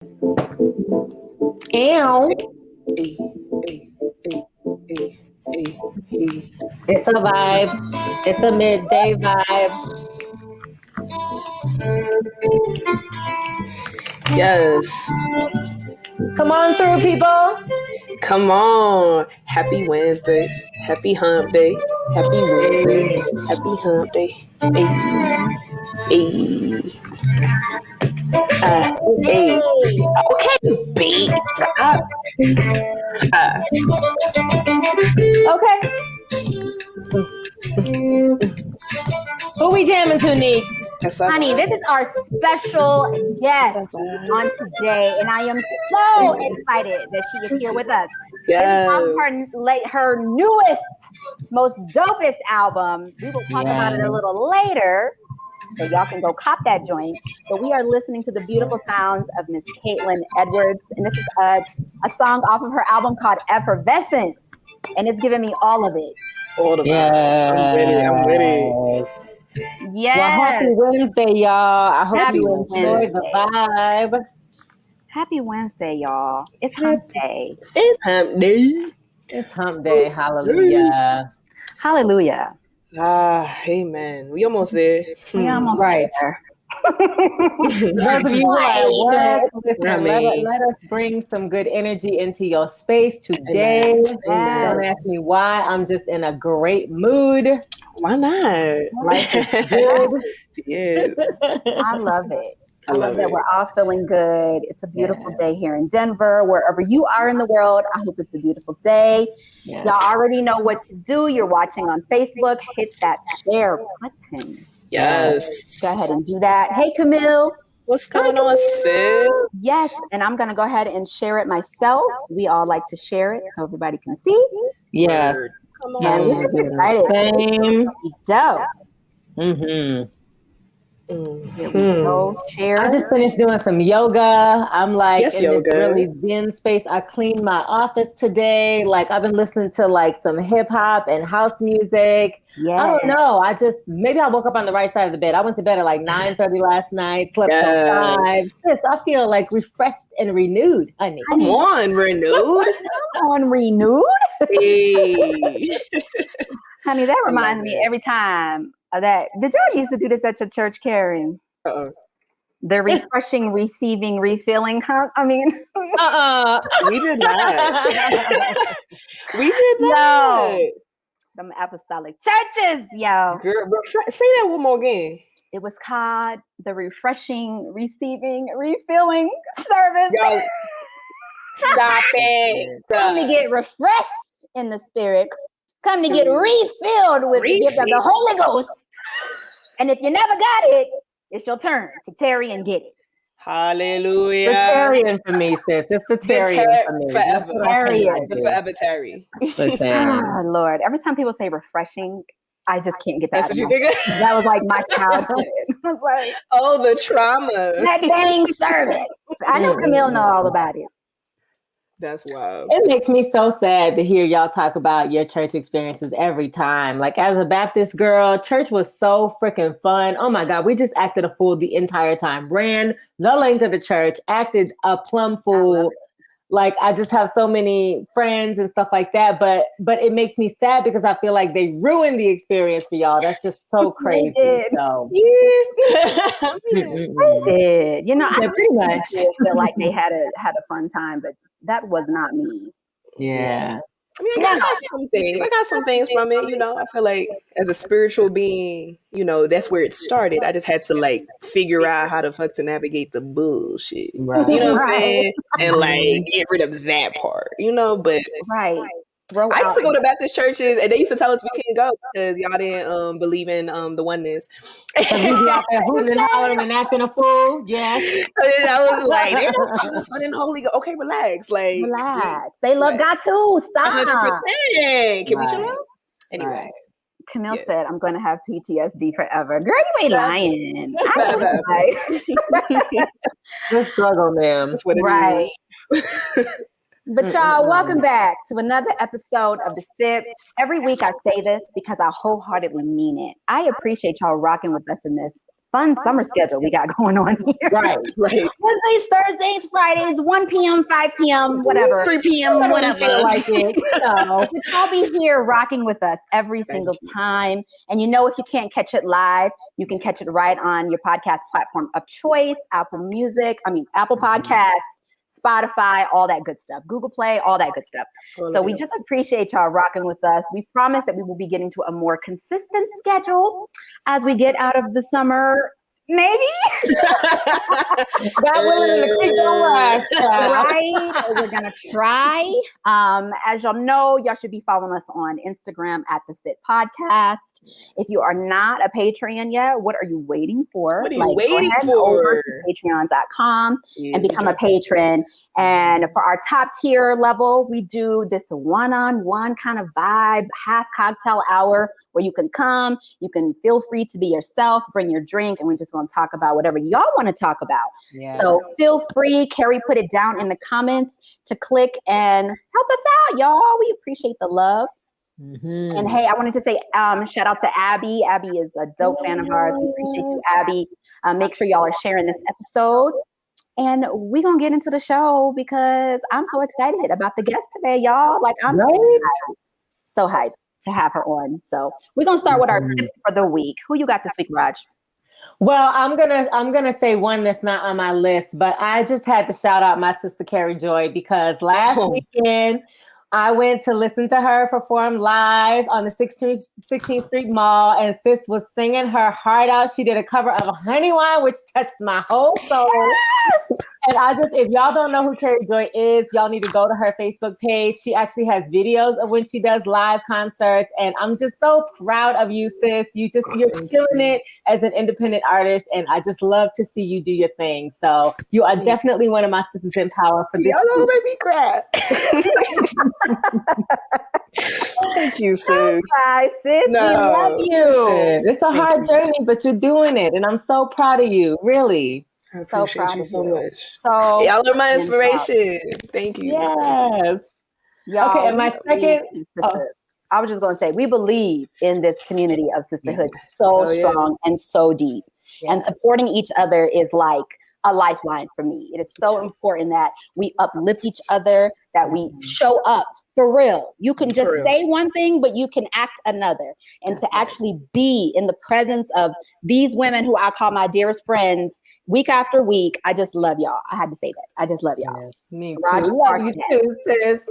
Ew. Hey, hey, hey, hey, hey, hey. It's a vibe. It's a midday vibe. Yes. Come on through, people. Come on. Happy Wednesday. Happy hump day. Happy Wednesday. Happy hump day. Hey, hey. Hey. Okay, beat. Stop. Uh, Okay. Who we jamming to, Neek? that's up. Honey, this is our special guest on today, and I am so excited that she is here with us. This is off her newest, most dopest album. We will talk about it a little later, so y'all can go cop that joint. But we are listening to the beautiful sounds of Miss Caitlin Edwards, and this is a song off of her album called Effervescence, and it's giving me all of it. All the vibes. I'm with it. I'm with it. Yes. Well, happy Wednesday, y'all. I hope you enjoy the vibe. Happy Wednesday, y'all. It's hump day. It's hump day. It's hump day. Hallelujah. Hallelujah. Amen. We almost there. We almost there. Those of you who are at work, listen, let us bring some good energy into your space today. Amen. Don't ask me why. I'm just in a great mood. Why not? Life is good. Yes. I love it. I love that we're all feeling good. It's a beautiful day here in Denver. Wherever you are in the world, I hope it's a beautiful day. Yes. Y'all already know what to do. You're watching on Facebook. Hit that share button. Yes. Go ahead and do that. Hey, Camille. What's going on, sis? Yes, and I'm going to go ahead and share it myself. We all like to share it so everybody can see. Yes. Come on. And we're just excited. Same. Dope. Mm-hmm. Here we go. Share. I just finished doing some yoga. I'm like in yoga. this really zen space. I cleaned my office today. Like I've been listening to like some hip hop and house music. Yeah. I don't know. Maybe I woke up on the right side of the bed. I went to bed at like 9:30 last night, slept till 5. I feel like refreshed and renewed, honey. Come on, renewed. Hey. Honey, that reminds me every time of that. Did y'all used to do this at your church, Karen? The refreshing, receiving, refilling, huh? I mean, we did not. We did not. No. Them apostolic churches, yo. Girl, say that one more again. It was called the refreshing, receiving, refilling service. Yo, stop it. Come to get refreshed in the spirit. Come to get refilled with the gift of the Holy Ghost. And if you never got it, it's your turn to tarry and get it. Hallelujah. The Tarian for me, sis. It's the Tarian for me. Forever. The forever Terry. Oh, Lord. Every time people say refreshing, I just can't get that. That's what you think? That was like my childhood. I was like, oh, the trauma. That dang service. I know Camille know all about it. That's wild. It makes me so sad to hear y'all talk about your church experiences every time. Like as a Baptist girl, church was so freaking fun. Oh my God, we just acted a fool the entire time. Ran the length of the church, acted a plum fool. Like I just have so many friends and stuff like that. But it makes me sad because I feel like they ruined the experience for y'all. That's just so crazy. So They did. You know, I pretty much feel like they had a fun time, but that was not me. Yeah. I mean, I got some things. I got some things from it. You know, I feel like as a spiritual being, you know, that's where it started. I just had to like figure out how the fuck to navigate the bullshit. Right. You know what I'm saying? And like get rid of that part. You know, but I used to go to Baptist churches, and they used to tell us we couldn't go because y'all didn't believe in the oneness. We be out there hooting and hollering and acting a fool. Yes. I was like, they don't stop us from the Holy Ghost. Okay, relax. Like, relax. They love God too. Stop. 100%. Can we chill out? Anyway. Right. Camille said, I'm going to have PTSD forever. Girl, you ain't lying. The struggle, ma'am. That's what it is. But y'all, welcome back to another episode of The Sip. Every week I say this because I wholeheartedly mean it. I appreciate y'all rocking with us in this fun summer schedule we got going on here. Right. Wednesdays, Thursdays, Fridays, 1 p.m., 5 p.m., whatever. 3 p.m., whatever. Feel like it. But y'all be here rocking with us every single time. And if you can't catch it live, you can catch it right on your podcast platform of choice, Apple Podcasts, Spotify, all that good stuff, Google Play, all that good stuff. So we just appreciate y'all rocking with us. We promise that we will be getting to a more consistent schedule as we get out of the summer. Maybe. God willing, the creek don't rise. Right. We're going to try. As y'all know, y'all should be following us on Instagram at The Sit Podcast. If you are not a Patreon yet, what are you waiting for? What are you waiting for? Over to patreon.com and become a patron. And for our top tier level, we do this one-on-one kind of vibe, half cocktail hour where you can come, you can feel free to be yourself, bring your drink, and we're just going to talk about whatever y'all want to talk about. Yes. So feel free, Carrie put it down in the comments to click and help us out, y'all. We appreciate the love. Mm-hmm. And hey, I wanted to say shout out to Abby. Abby is a dope fan of ours. We appreciate you, Abby. Make sure y'all are sharing this episode. And we're going to get into the show because I'm so excited about the guest today, y'all. Like, I'm so hyped to have her on. So we're going to start with our tips for the week. Who you got this week, Raj? Well, I'm gonna say one that's not on my list, but I just had to shout out my sister Carrie Joy because last weekend I went to listen to her perform live on the 16th Street Mall, and sis was singing her heart out. She did a cover of Honey Wine, which touched my whole soul. Yes! And if y'all don't know who Carrie Joy is, y'all need to go to her Facebook page. She actually has videos of when she does live concerts, and I'm just so proud of you, sis. You're killing it as an independent artist, and I just love to see you do your thing. So you are definitely one of my sisters in power for this. Y'all gonna make me cry. Thank you, sis. Hi, sis. We love you. It's a hard journey, but you're doing it, and I'm so proud of you. Really. I appreciate you so much. So y'all are my inspiration. Thank you. Yes. Y'all, okay, and my second. I was just going to say, we believe in this community of sisterhood so strong and so deep. Yes. And supporting each other is like a lifeline for me. It is so important that we uplift each other, that we show up for real. You can just say one thing, but you can act another. And to actually be in the presence of these women who I call my dearest friends week after week, I just love y'all. I had to say that. I just love y'all. Yes, me too. Raj, love you too, sis.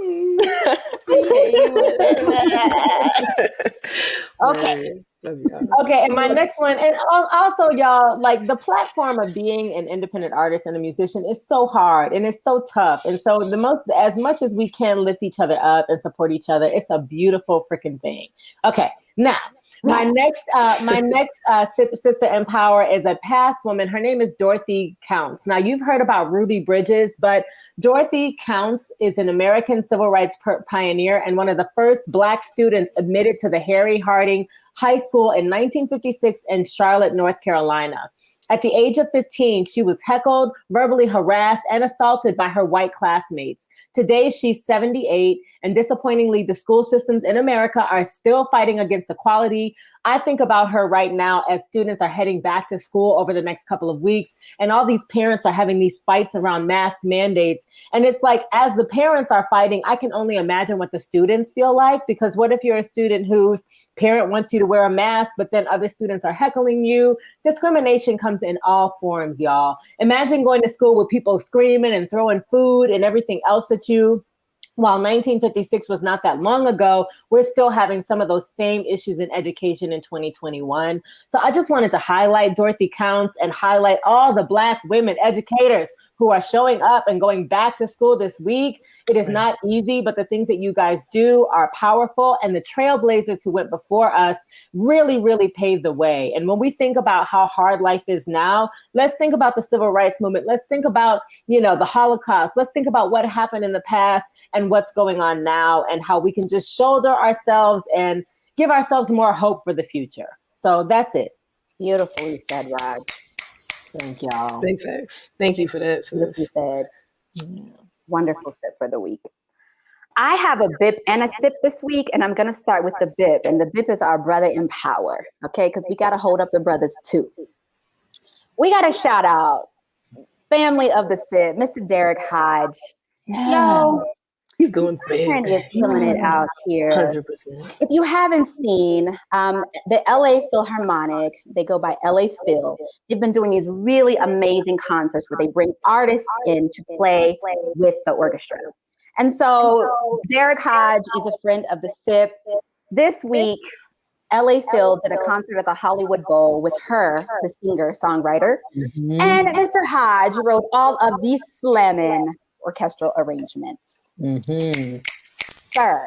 Okay. Okay, and my next one, and also y'all, like the platform of being an independent artist and a musician is so hard and it's so tough. And so as much as we can lift each other up and support each other, it's a beautiful freaking thing. Okay, now my next sister in power is a past woman. Her name is Dorothy Counts. Now you've heard about Ruby Bridges, but Dorothy Counts is an American civil rights pioneer and one of the first Black students admitted to the Harry Harding High School in 1956 in Charlotte, North Carolina. At the age of 15, she was heckled, verbally harassed, and assaulted by her white classmates. Today, she's 78, and disappointingly, the school systems in America are still fighting against equality. I think about her right now as students are heading back to school over the next couple of weeks, and all these parents are having these fights around mask mandates. And it's like, as the parents are fighting, I can only imagine what the students feel like, because what if you're a student whose parent wants you to wear a mask, but then other students are heckling you? Discrimination comes in all forms, y'all. Imagine going to school with people screaming and throwing food and everything else at you. While 1956 was not that long ago, we're still having some of those same issues in education in 2021. So I just wanted to highlight Dorothy Counts and highlight all the Black women educators who are showing up and going back to school this week. It is not easy, but the things that you guys do are powerful. And the trailblazers who went before us really, really paved the way. And when we think about how hard life is now, let's think about the civil rights movement. Let's think about, the Holocaust. Let's think about what happened in the past and what's going on now and how we can just shoulder ourselves and give ourselves more hope for the future. So that's it. Beautifully said, Raj. Thank y'all. Big facts. Thank you for that. You said. Wonderful sip for the week. I have a bip and a sip this week, and I'm going to start with the bip. And the bip is our brother in power, okay? Because we got to hold up the brothers too. we got to shout out family of the SIP, Mr. Derek Hodge. Yo, he's going big. Man is killing it out here. 100%. If you haven't seen the LA Philharmonic, they go by LA Phil. They've been doing these really amazing concerts where they bring artists in to play with the orchestra. And so Derek Hodge is a friend of the SIP. This week, LA Phil did a concert at the Hollywood Bowl with her, the singer-songwriter. Mm-hmm. And Mr. Hodge wrote all of these slamming orchestral arrangements. Mm-hmm. Sir,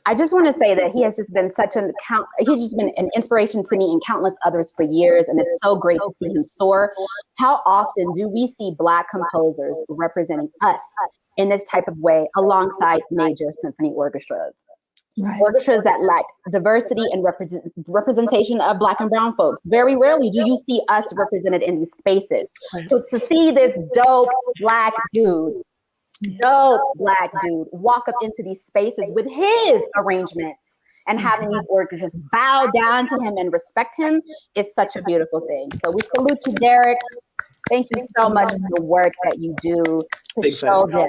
I just want to say that he has just been he's just been an inspiration to me and countless others for years, and it's so great to see him soar. How often do we see Black composers representing us in this type of way alongside major symphony orchestras? Right. Orchestras that lack diversity and representation of Black and brown folks. Very rarely do you see us represented in these spaces. So to see this dope Black dude walk up into these spaces with his arrangements and having these orchestras bow down to him and respect him is such a beautiful thing. So we salute you, Derek. Thank you so much for the work that you do to show them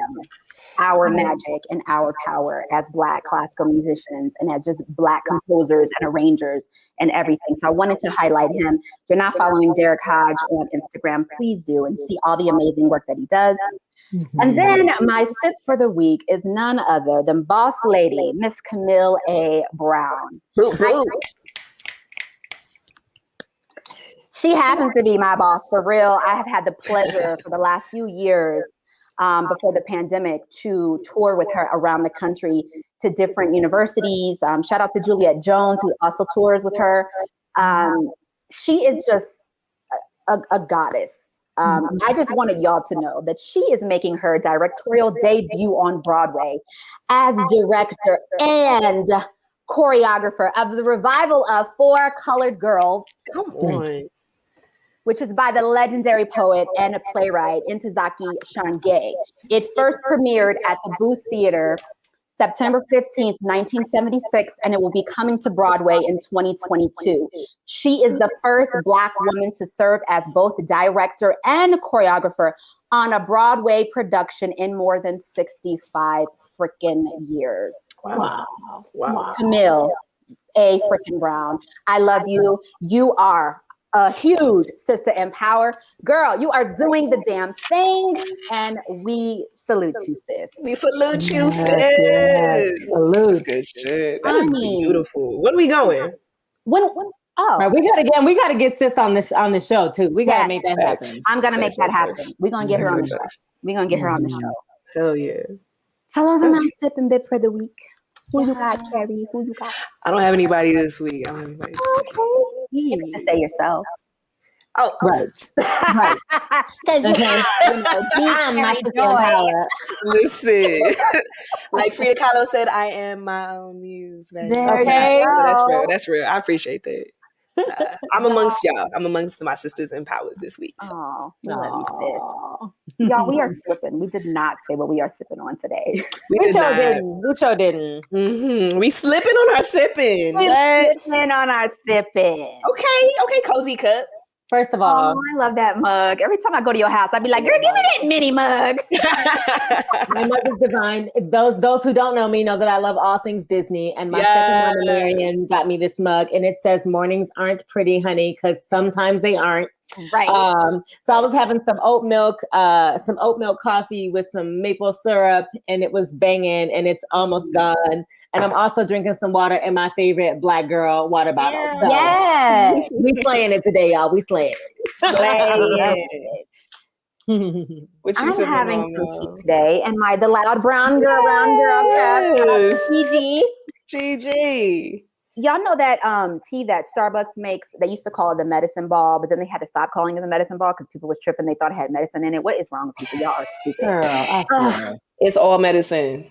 our magic and our power as Black classical musicians and as just Black composers and arrangers and everything. So I wanted to highlight him. If you're not following Derek Hodge on Instagram, please do and see all the amazing work that he does. Mm-hmm. And then my sip for the week is none other than boss lady, Miss Camille A. Brown. She happens to be my boss for real. I have had the pleasure for the last few years before the pandemic to tour with her around the country to different universities. Shout out to Juliette Jones, who also tours with her. She is just a goddess. I just wanted y'all to know that she is making her directorial debut on Broadway as director and choreographer of the revival of Four Colored Girls. Come on. Which is by the legendary poet and playwright Ntozake Shange. It first premiered at the Booth Theater September 15th, 1976, and it will be coming to Broadway in 2022. She is the first Black woman to serve as both director and choreographer on a Broadway production in more than 65 freaking years. Wow. Camille A. freaking Brown, I love you. You are a huge sister in power. Girl, you are doing the damn thing, and we salute you, sis. We salute you, sis. Yes. Salute. That's good shit. That is beautiful. When are we going? Right, we gotta get sis on the show too. We gotta make that happen. I'm gonna make that happen. We're gonna get her on the show. We're gonna get her on the show. Hell yeah. So those are my sip and bit for the week. Who you got, Carrie? Who you got? I don't have anybody this week. You can just say yourself. Oh, right. Because I'm my power. Listen, like Frida Kahlo said, I am my own muse. Baby. Okay, so that's real. I appreciate that. I'm amongst y'all. I'm amongst my sisters empowered this week. So. Oh, love you, sis. Y'all, we are sipping. We did not say what we are sipping on today. We sure didn't. Mm-hmm. We slipping on our sipping. Slipping on our sipping. Okay, cozy cup. First of all, I love that mug. Every time I go to your house, I'd be like, girl, give me that mini mug. My mug is divine. Those who don't know me know that I love all things Disney. And my second mama, Marion, got me this mug. And it says, mornings aren't pretty, honey, because sometimes they aren't. Right. So I was having some oat milk coffee with some maple syrup, and it was banging, and it's almost gone. And I'm also drinking some water in my favorite Black girl water bottle. So yes. We slaying it today, y'all. We slaying it. I'm having some tea today, and the loud brown girl cup. GG. Y'all know that tea that Starbucks makes? They used to call it the medicine ball, but then they had to stop calling it the medicine ball because people was tripping. They thought it had medicine in it. What is wrong with people? Y'all are stupid. Girl, it's all medicine.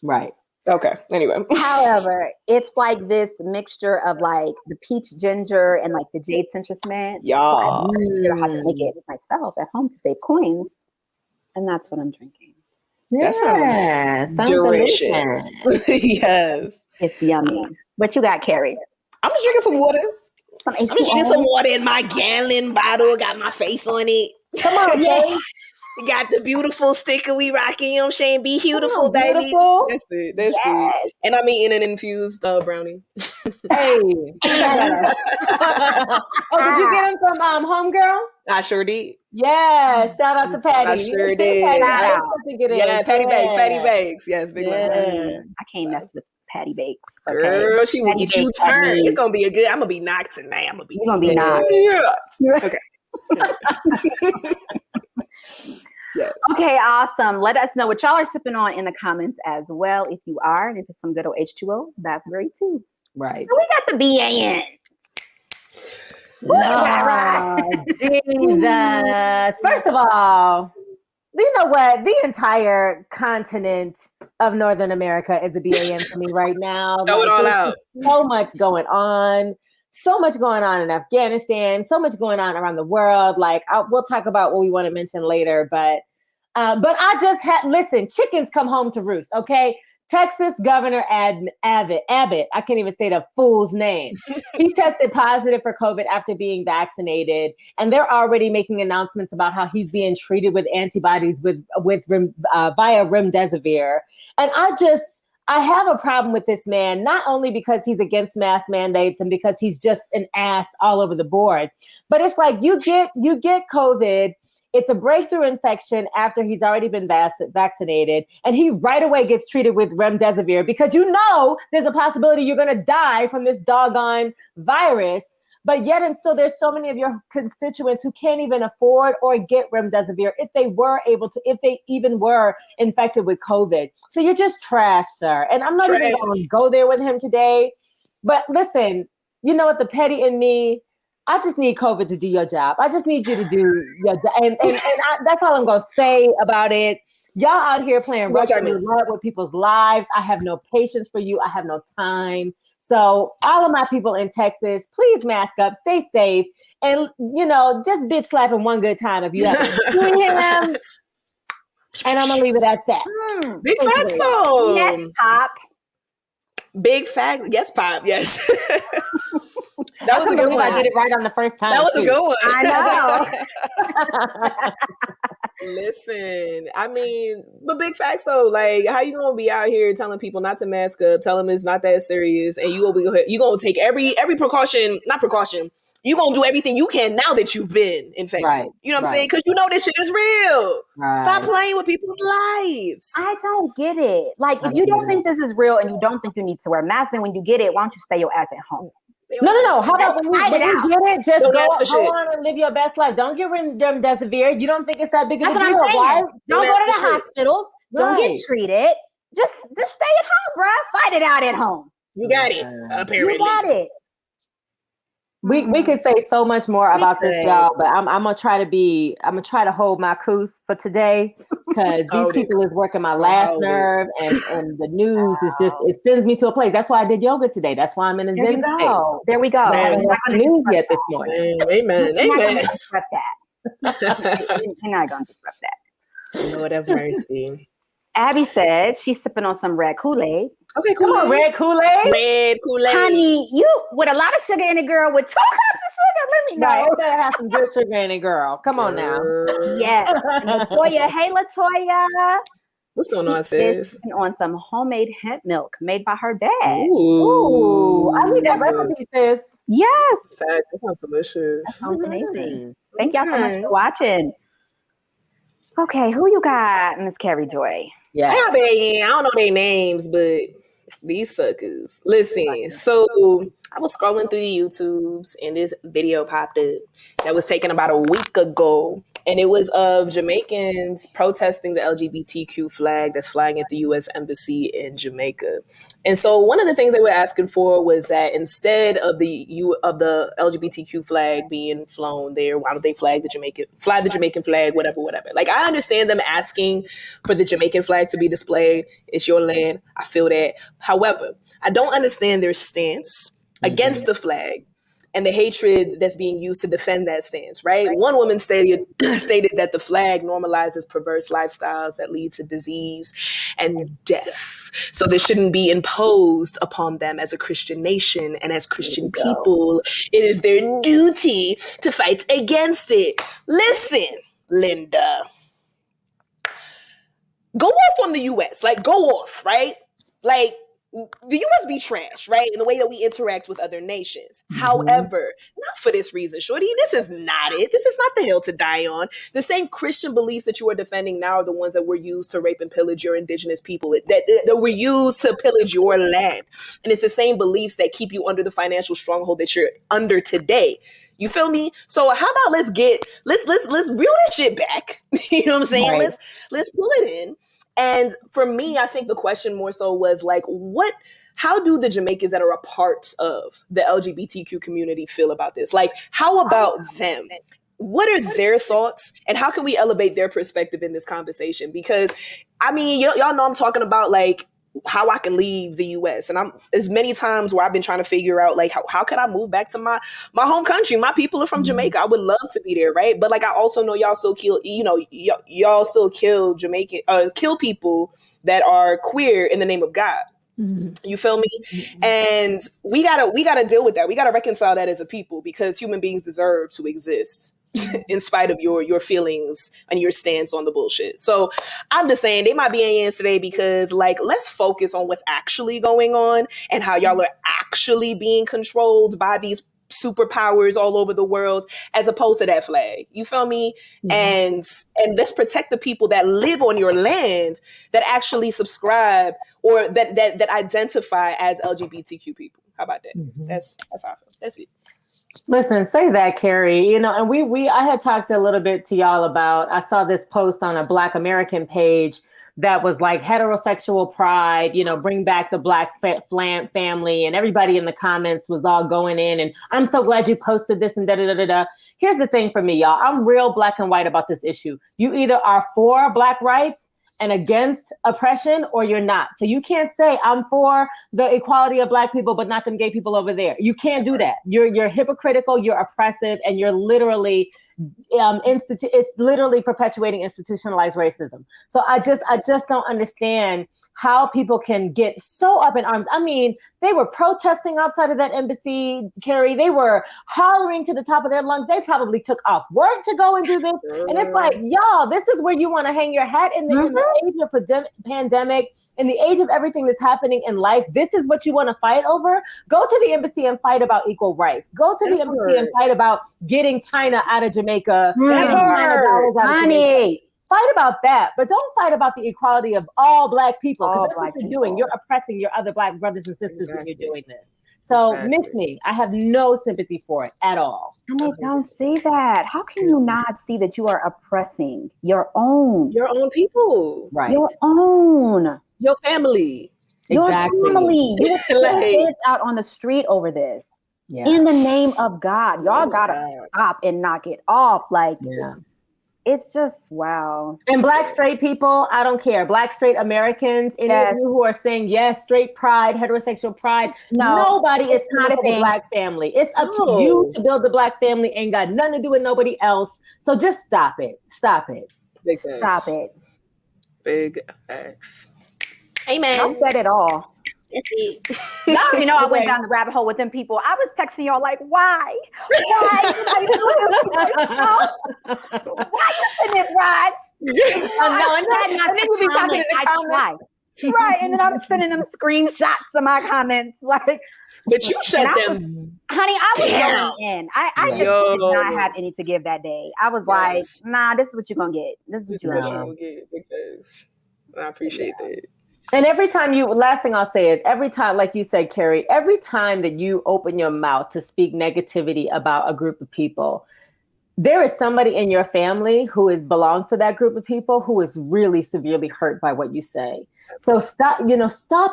Right. Okay. Anyway. However, it's like this mixture of like the peach ginger and like the jade citrus mint. Y'all. So I figured out how to make it myself at home to save coins. And that's what I'm drinking. That sounds delicious. Yes. It's yummy. What you got, Carrie? I'm just drinking some water. Some I'm just getting some water in my gallon bottle. Got my face on it. Come on, yeah. Got the beautiful sticker we rocking. You know what I'm saying? Be beautiful, baby. Beautiful. That's it. That's it. And I'm eating an infused brownie. Hey. Oh, did you get them from Homegirl? I sure did. Yeah, shout out to Patty. I sure did. Yeah, Patty Bakes. Yes, big ones. I can't mess with Patty Bakes. Okay. Girl, she will Patty get you Bakes turned. It's gonna be a good. I'm gonna be knocked tonight. I'm gonna be. You're gonna be knocked. Yeah. Okay. Yes. Okay, awesome. Let us know what y'all are sipping on in the comments as well. If you are, and if it's some good old H2O, that's great too. Right. So we got the BAN. Jesus. First of all, you know what? The entire continent of Northern America is a BAN for me right now. Throw it all out. So much going on. So much going on in Afghanistan. So much going on around the world. Like, we'll talk about what we want to mention later. But I just had, listen, chickens come home to roost, okay? Texas Governor Abbott, I can't even say the fool's name. He tested positive for COVID after being vaccinated, and they're already making announcements about how he's being treated with antibodies via remdesivir. And I have a problem with this man, not only because he's against mask mandates and because he's just an ass all over the board, but it's like you get COVID. It's a breakthrough infection after he's already been vaccinated, and he right away gets treated with remdesivir because you know there's a possibility you're going to die from this doggone virus. But yet and still, there's so many of your constituents who can't even afford or get remdesivir if they even were infected with COVID. So you're just trash, sir. And I'm not even going to go there with him today. But listen, you know what? The petty in me, I just need COVID to do your job. I just need you to do your job. And that's all I'm going to say about it. Y'all out here playing Russian roulette with people's lives. I have no patience for you. I have no time. So all of my people in Texas, please mask up, stay safe, and, you know, just bitch slap him one good time if you have seen him. And I'm going to leave it at that. Big facts, though. Yes, Pop. Big facts. Yes, Pop. Yes. That was a good one. I did it right on the first time. That was a good one. I know. Listen, I mean, but big facts though. Like, how you gonna be out here telling people not to mask up, tell them it's not that serious, and you gonna take every precaution, not precaution. You gonna do everything you can now that you've been infected. Right. You know what I'm saying? Because you know this shit is real. Right. Stop playing with people's lives. I don't get it. Like, if you don't think this is real and you don't think you need to wear a mask, then when you get it, why don't you stay your ass at home? No. How about when you get it, just go on and live your best life. Don't get remdesivir. You don't think it's that big of a deal, right? Don't go to the hospitals. Don't get treated. Just stay at home, bruh. Fight it out at home. You got it. Apparently. You got it. We could say so much more about this, y'all, but I'm gonna try to hold my coos for today because these people is working my last nerve, and the news is just, it sends me to a place. That's why I did yoga today. That's why I'm in a Zen space. There we go. I haven't watched the news yet this morning. Amen. You're not gonna disrupt that. You're not gonna disrupt that. Lord have mercy. Abby said she's sipping on some red Kool-Aid. Okay, come on, red Kool-Aid. Red Kool-Aid. Honey, you with a lot of sugar in it, girl, with 2 cups of sugar. Let me know. No, it better have some good sugar in it, girl. Come on now. Yes. And Latoya, hey Latoya. What's going on, sis? She's on some homemade hemp milk made by her dad. Ooh. I need that recipe, sis. Yes. That sounds delicious. That sounds amazing. Thank y'all so much for watching. Okay, who you got, Miss Carrie Joy? Yeah, I don't know their names, but these suckers. Listen, so I was scrolling through the YouTubes and this video popped up that was taken about a week ago. And it was of Jamaicans protesting the LGBTQ flag that's flying at the U.S. Embassy in Jamaica. And so one of the things they were asking for was that instead of the LGBTQ flag being flown there, why don't they fly the Jamaican flag, whatever. Like, I understand them asking for the Jamaican flag to be displayed. It's your land. I feel that. However, I don't understand their stance against the flag and the hatred that's being used to defend that stance, right? One woman stated that the flag normalizes perverse lifestyles that lead to disease and death. So this shouldn't be imposed upon them as a Christian nation and as Christian people. It is their duty to fight against it. Listen, Linda, go off on the US, like go off, right? Like, the US be trash, right? In the way that we interact with other nations. However, not for this reason, shorty. This is not it. This is not the hill to die on. The same Christian beliefs that you are defending now are the ones that were used to rape and pillage your indigenous people, that were used to pillage your land. And it's the same beliefs that keep you under the financial stronghold that you're under today. You feel me? So how about let's reel that shit back. You know what I'm saying? Right. Let's pull it in. And for me, I think the question more so was like, how do the Jamaicans that are a part of the LGBTQ community feel about this? Like, how about them? What are their thoughts? And how can we elevate their perspective in this conversation? Because, I mean, y'all know I'm talking about like how I can leave the US. And I'm as many times where I've been trying to figure out like how can I move back to my home country? My people are from Jamaica. I would love to be there, right? But like I also know y'all still kill, y'all still kill kill people that are queer in the name of God. You feel me? And we gotta deal with that. We gotta reconcile that as a people because human beings deserve to exist. In spite of your feelings and your stance on the bullshit. So I'm just saying they might be aliens today because like, let's focus on what's actually going on and how y'all are actually being controlled by these superpowers all over the world as opposed to that flag. You feel me? And let's protect the people that live on your land that actually subscribe or that identify as LGBTQ people. How about that? That's how I feel. That's it. Listen, say that, Carrie. And I had talked a little bit to y'all about, I saw this post on a Black American page that was like heterosexual pride, bring back the Black family, and everybody in the comments was all going in and I'm so glad you posted this and da-da-da-da-da. Here's the thing for me, y'all. I'm real black and white about this issue. You either are for Black rights and against oppression or you're not. So you can't say I'm for the equality of Black people, but not them gay people over there. You can't do that. You're hypocritical, you're oppressive, and you're literally it's literally perpetuating institutionalized racism. So I just don't understand how people can get so up in arms. I mean, they were protesting outside of that embassy, Carrie. They were hollering to the top of their lungs. They probably took off work to go and do this. And it's like, y'all, this is where you want to hang your hat in the age of pandemic, in the age of everything that's happening in life. This is what you want to fight over? Go to the embassy and fight about equal rights. Go to the embassy and fight about getting China out of Jamaica. Money. Fight about that, but don't fight about the equality of all Black people. Because that's what you're doing. You're oppressing your other Black brothers and sisters when you're doing this. So miss me. I have no sympathy for it at all. And they don't see that. How can you not see that you are oppressing your own people? Right. Your own. Your family. Your family. You put kids out on the street over this. Yeah. In the name of God. Y'all gotta stop and knock it off. Like, it's just, wow. And Black straight people, I don't care. Black straight Americans, any of you who are saying, yes, straight pride, heterosexual pride, nobody is not for the Black family. It's up to you to build the Black family. Ain't got nothing to do with nobody else. So just stop it. Stop it. Big stop it. Big X. Amen. I said it all. Y'all already know I went down the rabbit hole with them people. I was texting y'all like, why? Why you send this, Raj? And then you be talking in the comments. Right, and then I'm sending them screenshots of my comments. Like, but you shut them. Honey, I was going in. I just did not have any to give that day. I was like, nah, this is what you're going to get. This is what you're going to get. Big face. I appreciate that. And every time last thing I'll say is every time, like you said, Carrie, every time that you open your mouth to speak negativity about a group of people, there is somebody in your family who belongs to that group of people who is really severely hurt by what you say. So stop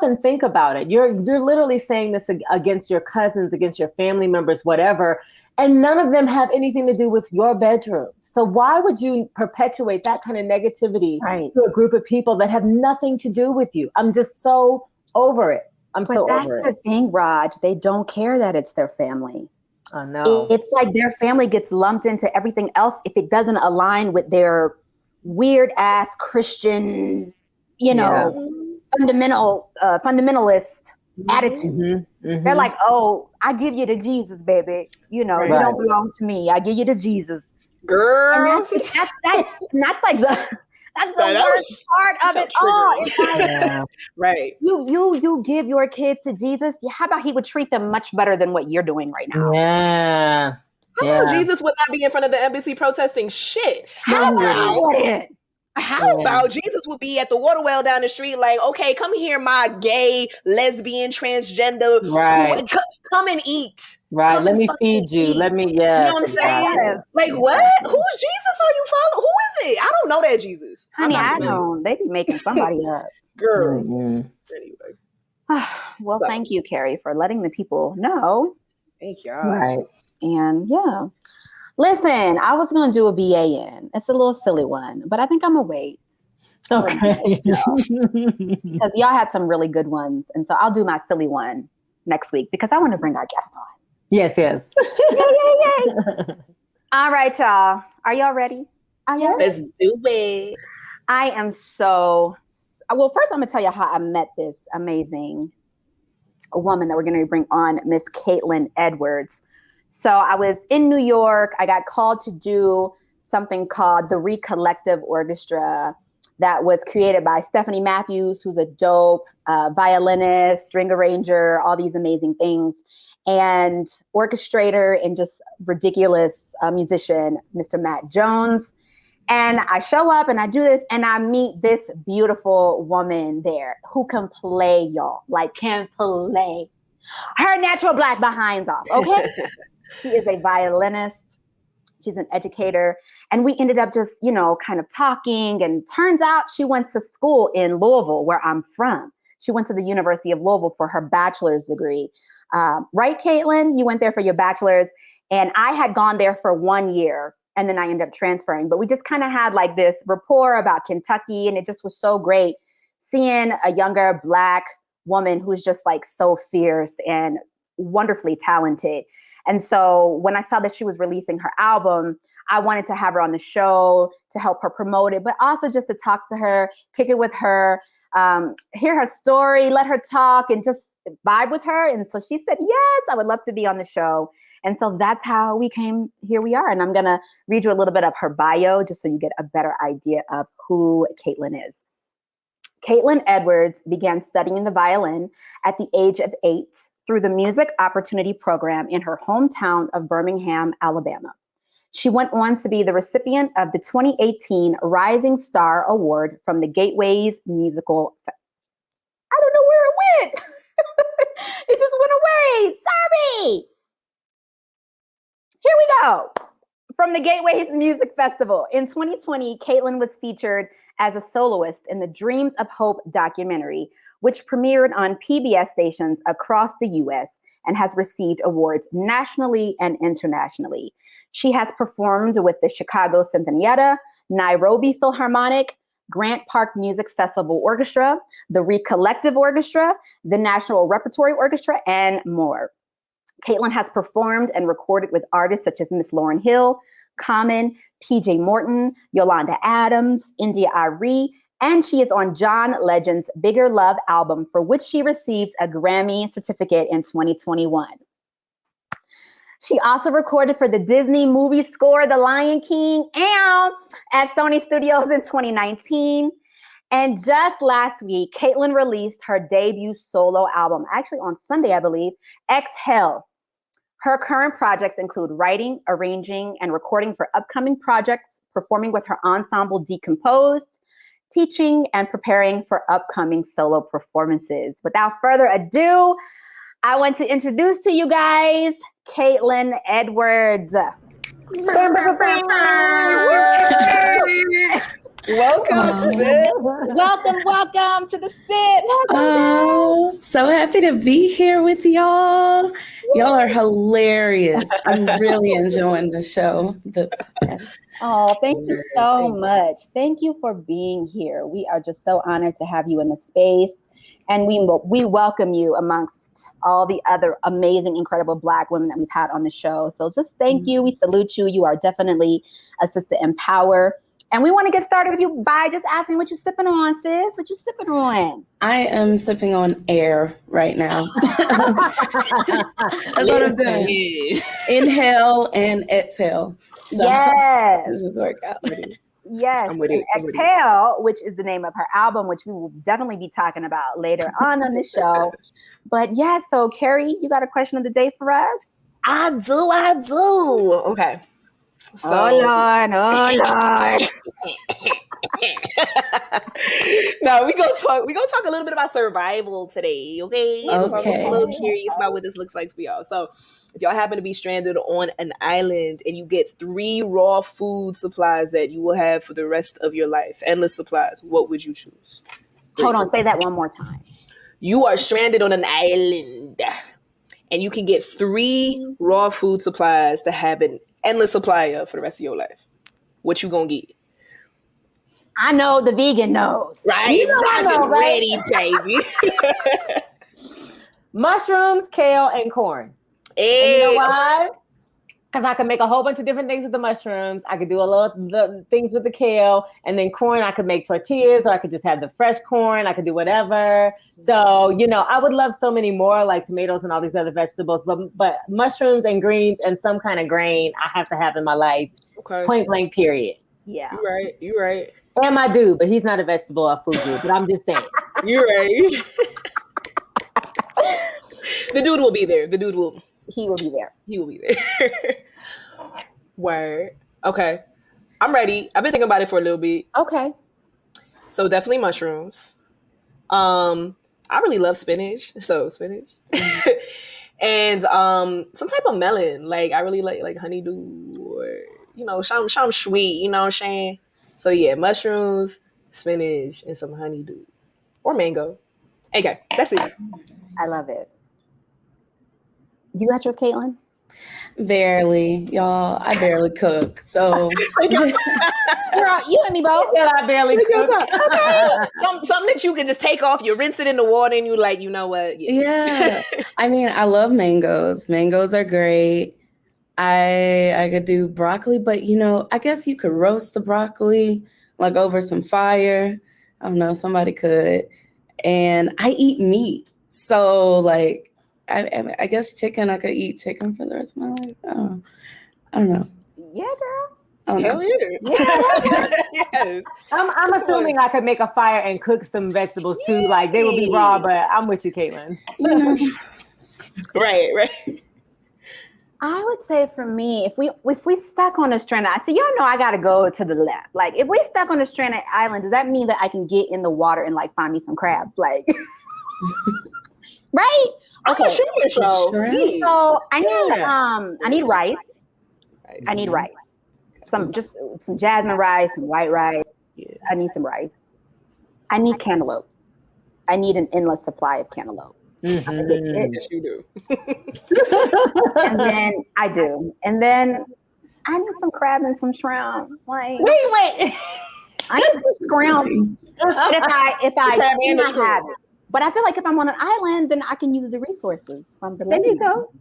and think about it. You're literally saying this against your cousins, against your family members, whatever. And none of them have anything to do with your bedroom. So why would you perpetuate that kind of negativity to a group of people that have nothing to do with you? I'm just so over it. But that's the thing, Raj. They don't care that it's their family. Oh no. It's like their family gets lumped into everything else if it doesn't align with their weird ass Christian, fundamentalist attitude. Mm-hmm. Mm-hmm. They're like, oh, I give you to Jesus, baby. You don't belong to me. I give you to Jesus. Girl. And that's like that's the worst part of it all. It's like, right. You give your kids to Jesus. How about he would treat them much better than what you're doing right now? Yeah. How about Jesus would not be in front of the embassy protesting shit? How about Jesus would be at the water well down the street like, okay, come here, my gay, lesbian, transgender. Right. Come and eat. Right. Come Let me feed you. eat. Let me, You know what I'm saying? Yes. Like, what? Whose Jesus are you following? Who is it? I don't know that Jesus. Honey, I don't. They be making somebody up. Girl. Anyway. Well, thank you, Carrie, for letting the people know. Thank y'all. Right. And yeah. Listen, I was going to do a BAN. It's a little silly one, but I think I'm going to wait. Okay. Because y'all had some really good ones. And so I'll do my silly one next week because I want to bring our guest on. Yes. Yay. All right, y'all. Are y'all ready? Let's do it. I am well, first I'm going to tell you how I met this amazing woman that we're going to bring on, Miss Caitlin Edwards. So I was in New York. I got called to do something called the Recollective Orchestra that was created by Stephanie Matthews, who's a dope violinist, string arranger, all these amazing things, and orchestrator and just ridiculous musician, Mr. Matt Jones. And I show up and I do this and I meet this beautiful woman there who can play, y'all, like can play her natural black behinds off, okay? She is a violinist. She's an educator. And we ended up just, kind of talking. And turns out she went to school in Louisville, where I'm from. She went to the University of Louisville for her bachelor's degree. Right, Caitlin? You went there for your bachelor's. And I had gone there for 1 year. And then I ended up transferring. But we just kind of had like this rapport about Kentucky. And it just was so great seeing a younger Black woman who's just like so fierce and wonderfully talented. And so when I saw that she was releasing her album, I wanted to have her on the show to help her promote it, but also just to talk to her, kick it with her, hear her story, let her talk, and just vibe with her. And so she said, yes, I would love to be on the show. And so that's how here we are. And I'm going to read you a little bit of her bio just so you get a better idea of who Caitlin is. Caitlin Edwards began studying the violin at the age of 8 through the Music Opportunity Program in her hometown of Birmingham, Alabama. She went on to be the recipient of the 2018 Rising Star Award from the Gateways Musical. I don't know where it went. It just went away. Sorry. Here we go. From the Gateways Music Festival. In 2020, Caitlin was featured as a soloist in the Dreams of Hope documentary, which premiered on PBS stations across the U.S. and has received awards nationally and internationally. She has performed with the Chicago Sinfonietta, Nairobi Philharmonic, Grant Park Music Festival Orchestra, the Recollective Orchestra, the National Repertory Orchestra, and more. Caitlin has performed and recorded with artists such as Miss Lauryn Hill, Common, PJ Morton, Yolanda Adams, India Arie, and she is on John Legend's Bigger Love album, for which she received a Grammy certificate in 2021. She also recorded for the Disney movie score, The Lion King, and at Sony Studios in 2019. And just last week, Caitlin released her debut solo album, actually on Sunday, I believe, Exhale. Her current projects include writing, arranging, and recording for upcoming projects, performing with her ensemble Decomposed, teaching, and preparing for upcoming solo performances. Without further ado, I want to introduce to you guys Caitlin Edwards. Welcome, sis. Welcome to the sip. Oh, so happy to be here with y'all. Y'all are hilarious. I'm really enjoying the show. Oh, thank you so much. Thank you for being here. We are just so honored to have you in the space. And we welcome you amongst all the other amazing, incredible Black women that we've had on the show. So just thank you. We salute you. You are definitely a sister in power. And we want to get started with you by just asking what you're sipping on, sis. What you sipping on? I am sipping on air right now. That's what I'm doing. Inhale and exhale. So yes. This is workout. Yes. I'm with it. Exhale, which is the name of her album, which we will definitely be talking about later on the show. But yeah, so Carrie, you got a question of the day for us? I do. Okay. So, oh Lord. No, we gonna talk a little bit about survival today, okay? So I'm a little curious about what this looks like for y'all. So if y'all happen to be stranded on an island and you get 3 raw food supplies that you will have for the rest of your life, endless supplies, what would you choose? 3. Hold on, say that one more time. You are stranded on an island and you can get 3 raw food supplies to have an endless supply of for the rest of your life. What you gonna get? I know the vegan knows. Right? You know Roger's ready, baby. Mushrooms, kale, and corn. And you know why? Because I can make a whole bunch of different things with the mushrooms. I could do the things with the kale, and then corn. I could make tortillas, or I could just have the fresh corn. I could do whatever. So I would love so many more, like tomatoes and all these other vegetables. But mushrooms and greens and some kind of grain, I have to have in my life. Okay. Point blank. Period. Yeah. You're right. And my dude, but he's not a vegetable or food group. But I'm just saying. You're right. The dude will be there. He will be there. Word. Okay. I'm ready. I've been thinking about it for a little bit. Okay. So definitely mushrooms. I really love spinach. So spinach. And some type of melon. Like I really like honeydew or some sweet, you know what I'm saying? So yeah, mushrooms, spinach, and some honeydew. Or mango. Okay, that's it. I love it. You got yours, Caitlin? Barely, y'all. I barely cook. So girl, you and me both. Yeah, I barely cook. Okay. Something that you can just take off. You rinse it in the water and you like, you know what? Yeah. I mean, I love mangoes. Mangoes are great. I could do broccoli, but I guess you could roast the broccoli like over some fire. I don't know, somebody could. And I eat meat. So like I guess chicken, I could eat chicken for the rest of my life. I don't know. Yeah, girl. Hell yeah. Yes. I'm assuming I could make a fire and cook some vegetables too. Like they will be raw, but I'm with you, Caitlin. Right. I would say for me, if we stuck on a stranded island, so y'all know I gotta go to the left. Like if we stuck on a stranded island, does that mean that I can get in the water and like find me some crabs? Like right? Okay. So I need rice. I need rice. Some jasmine rice, some white rice. Yeah. I need some rice. I need cantaloupe. I need an endless supply of cantaloupe. Mm-hmm. Yes, you do. And then I do. And then I need some crab and some shrimp. Like wait. I need some shrimp. If I do not have it. But I feel like if I'm on an island, then I can use the resources from the land. There you go.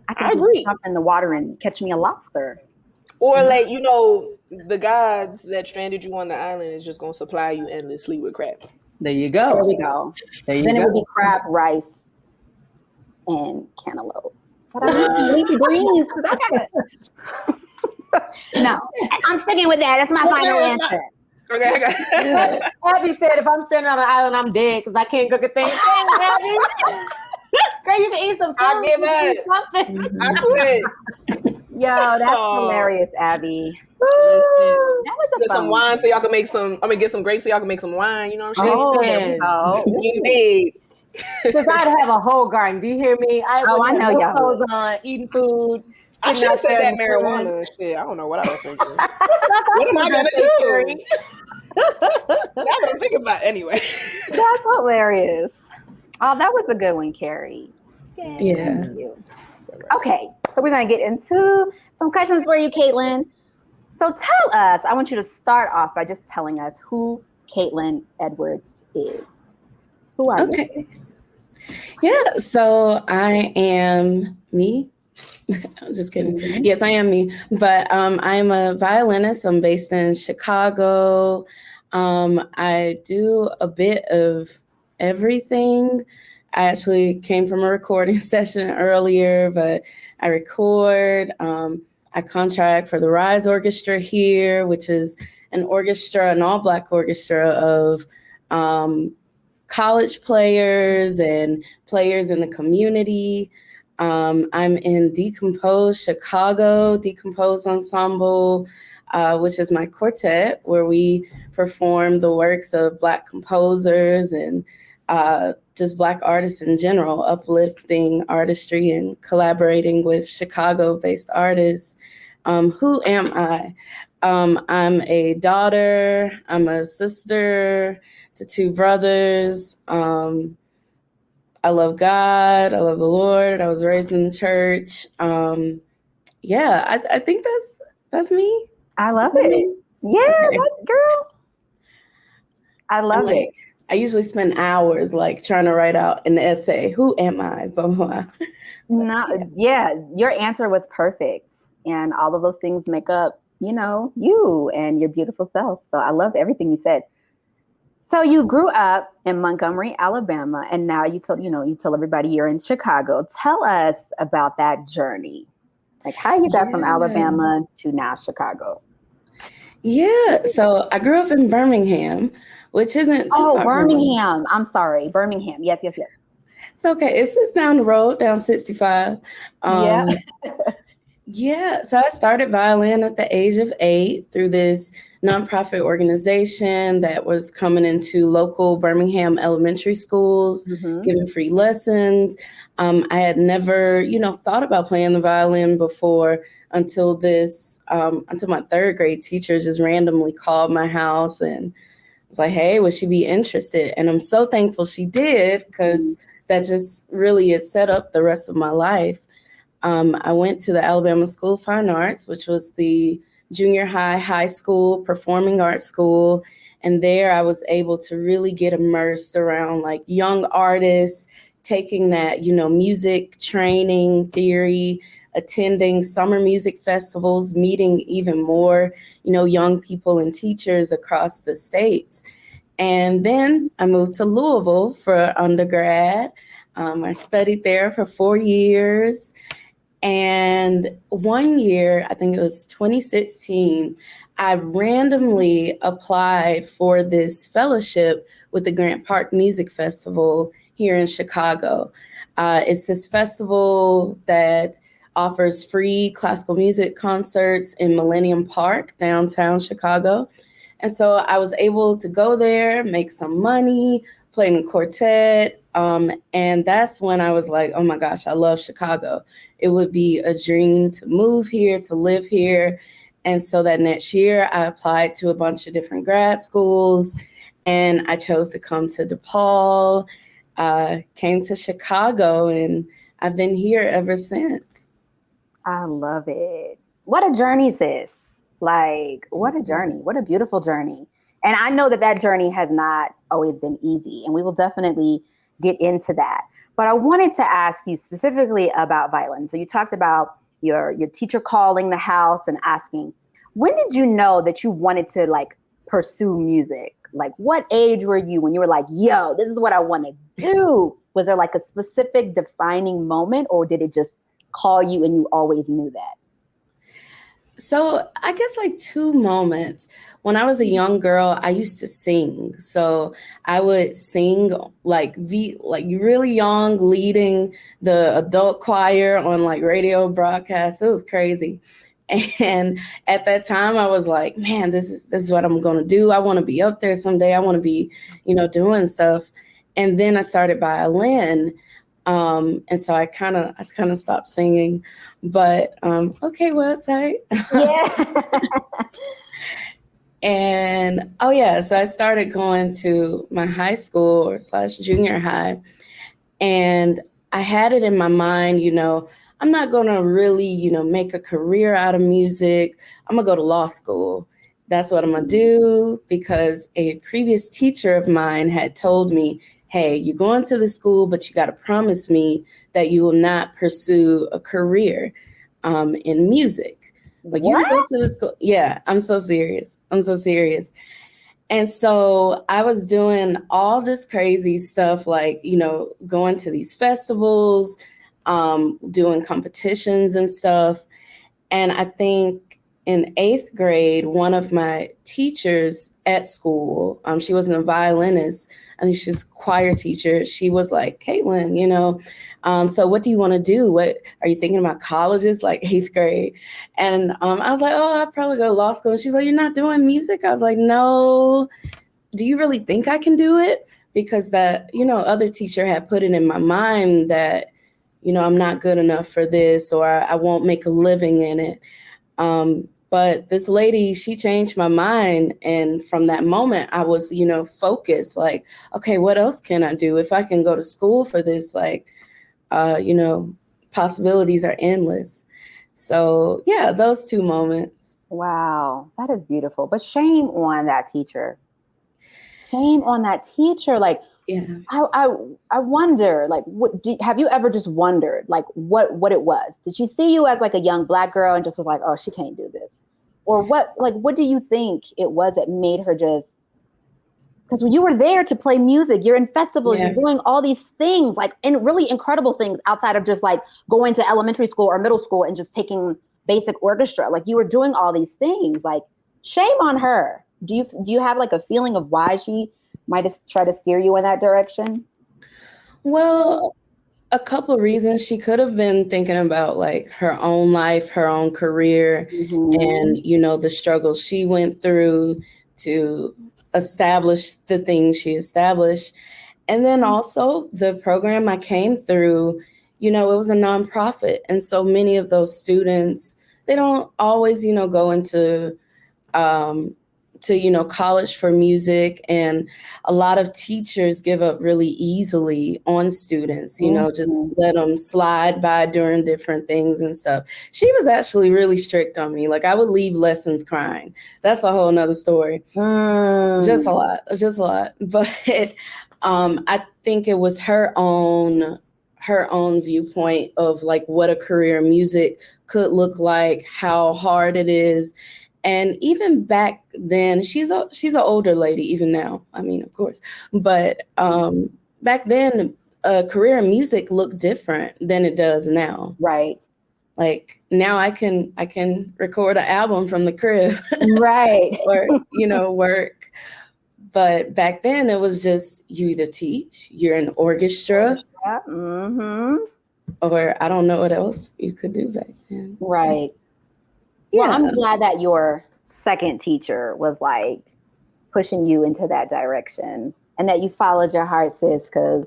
I agree. Jump in the water and catch me a lobster. Or like, the gods that stranded you on the island is just going to supply you endlessly with crab. There you go. There we go. Then it would be crab, rice, and cantaloupe. But I need leafy greens because I got it. No, I'm sticking with that. That's my final answer. Okay. Abby said if I'm stranded on an island, I'm dead because I can't cook a thing. Abby. Girl, you can eat some food. I give up. I quit. Yo, that's hilarious, Abby. That was get some wine so y'all can make some. Get some grapes so y'all can make some wine. You know what I'm saying? Oh, there we go. You did. Because I'd have a whole garden. Do you hear me? I know y'all. Clothes on, eating food. I should have said that marijuana shit. I don't know what I was thinking. What am I gonna do? that I'm thinking about anyway. That's hilarious. Oh, that was a good one, Carrie. Yay. Yeah. Okay, so we're going to get into some questions for you, Caitlin. So tell us, I want you to start off by just telling us who Caitlin Edwards is. Who are you? Okay. Yeah, so I am me. I'm just kidding. Mm-hmm. Yes, I am me. But I'm a violinist. I'm based in Chicago. I do a bit of everything. I actually came from a recording session earlier, but I record. I contract for the Rise Orchestra here, which is an orchestra, an all-Black orchestra of college players and players in the community. I'm in Decompose Chicago, Decompose Ensemble, which is my quartet, where we perform the works of Black composers and just Black artists in general, uplifting artistry and collaborating with Chicago-based artists. Who am I? I'm a daughter, I'm a sister to two brothers. I love God, I love the Lord. I was raised in the church. Yeah, I think that's me. I love it. Yeah, okay. That's girl. I love it. I usually spend hours trying to write out an essay. Who am I? No, yeah, your answer was perfect. And all of those things make up, you and your beautiful self. So I love everything you said. So you grew up in Montgomery, Alabama, and now you told everybody you're in Chicago. Tell us about that journey. Like how you got from Alabama to now Chicago. Yeah. So I grew up in Birmingham, which isn't too far Birmingham. I'm sorry. Birmingham. Yes. It's okay. It's just down the road, down 65. Yeah. Yeah. So I started violin at the age of 8 through this nonprofit organization that was coming into local Birmingham elementary schools, giving free lessons. I had never, thought about playing the violin before until my third grade teacher just randomly called my house and was like, hey, would she be interested? And I'm so thankful she did, because that just really has set up the rest of my life. I went to the Alabama School of Fine Arts, which was the junior high school performing arts school. And there I was able to really get immersed around young artists, taking that, music training theory, attending summer music festivals, meeting even more, young people and teachers across the states. And then I moved to Louisville for undergrad. I studied there for 4 years. And 1 year, I think it was 2016, I randomly applied for this fellowship with the Grant Park Music Festival here in Chicago. It's this festival that offers free classical music concerts in Millennium Park, downtown Chicago. And so I was able to go there, make some money, play in a quartet. And that's when I was like, oh my gosh, I love Chicago. It would be a dream to move here, to live here. And so that next year I applied to a bunch of different grad schools, and I chose to come to DePaul, came to Chicago, and I've been here ever since. I love it. What a journey, sis. What a journey. What a beautiful journey. And I know that journey has not always been easy, and we will definitely get into that. But I wanted to ask you specifically about violin. So you talked about your teacher calling the house and asking, when did you know that you wanted to pursue music? What age were you when you were like, yo, this is what I want to do? Was there a specific defining moment, or did it just call you and you always knew that? So I guess 2 moments. When I was a young girl, I used to sing. So I would sing really young, leading the adult choir on radio broadcasts. It was crazy. And at that time I was like, man, this is what I'm going to do. I want to be up there someday. I want to be, doing stuff. And then I started violin. And so I kind of stopped singing, but okay, website. Yeah. And oh yeah, so I started going to my high school or / junior high, and I had it in my mind, I'm not going to really, make a career out of music. I'm going to go to law school. That's what I'm going to do, because a previous teacher of mine had told me, hey, you're going to the school, but you got to promise me that you will not pursue a career in music. Like, What? you go to the school. Yeah, I'm so serious. And so I was doing all this crazy stuff, like, going to these festivals, doing competitions and stuff. And I think in 8th grade, one of my teachers at school, she wasn't a violinist, I think she was a choir teacher. She was like, Caitlin, so what do you want to do? What are you thinking about colleges, like 8th grade? And I was like, oh, I'd probably go to law school. And she's like, you're not doing music? I was like, no. Do you really think I can do it? Because that, other teacher had put it in my mind that, I'm not good enough for this, or I won't make a living in it. But this lady, she changed my mind. And from that moment, I was, focused, like, okay, what else can I do? If I can go to school for this, like, possibilities are endless. So yeah, those 2 moments. Wow, that is beautiful. But shame on that teacher. Shame on that teacher. Like, yeah, I wonder, like, have you ever just wondered, like, what it was? Did she see you as like a young Black girl and just was like, oh, she can't do this? Or what do you think it was that made her just, because when you were there to play music, you're in festivals, yeah. You're doing all these things, like, and really incredible things outside of just like going to elementary school or middle school and just taking basic orchestra. Like, you were doing all these things. Like, shame on her. Do you have like a feeling of why she might have tried to steer you in that direction? Well, a couple of reasons. She could have been thinking about like her own life, her own career, and, the struggles she went through to establish the things she established. And then also the program I came through, it was a nonprofit. And so many of those students, they don't always, go into college for music, and a lot of teachers give up really easily on students, just let them slide by during different things and stuff. She was actually really strict on me. Like, I would leave lessons crying. That's a whole nother story. Just a lot. But I think it was her own viewpoint of like what a career in music could look like, how hard it is. And even back then, she's an older lady, even now, I mean, of course, but back then, a career in music looked different than it does now. Right. Like, now I can record an album from the crib. Right. Or, work. But back then it was just, you either teach, you're in orchestra, or I don't know what else you could do back then. Right. Yeah. Well, I'm glad that your second teacher was like pushing you into that direction and that you followed your heart, sis, because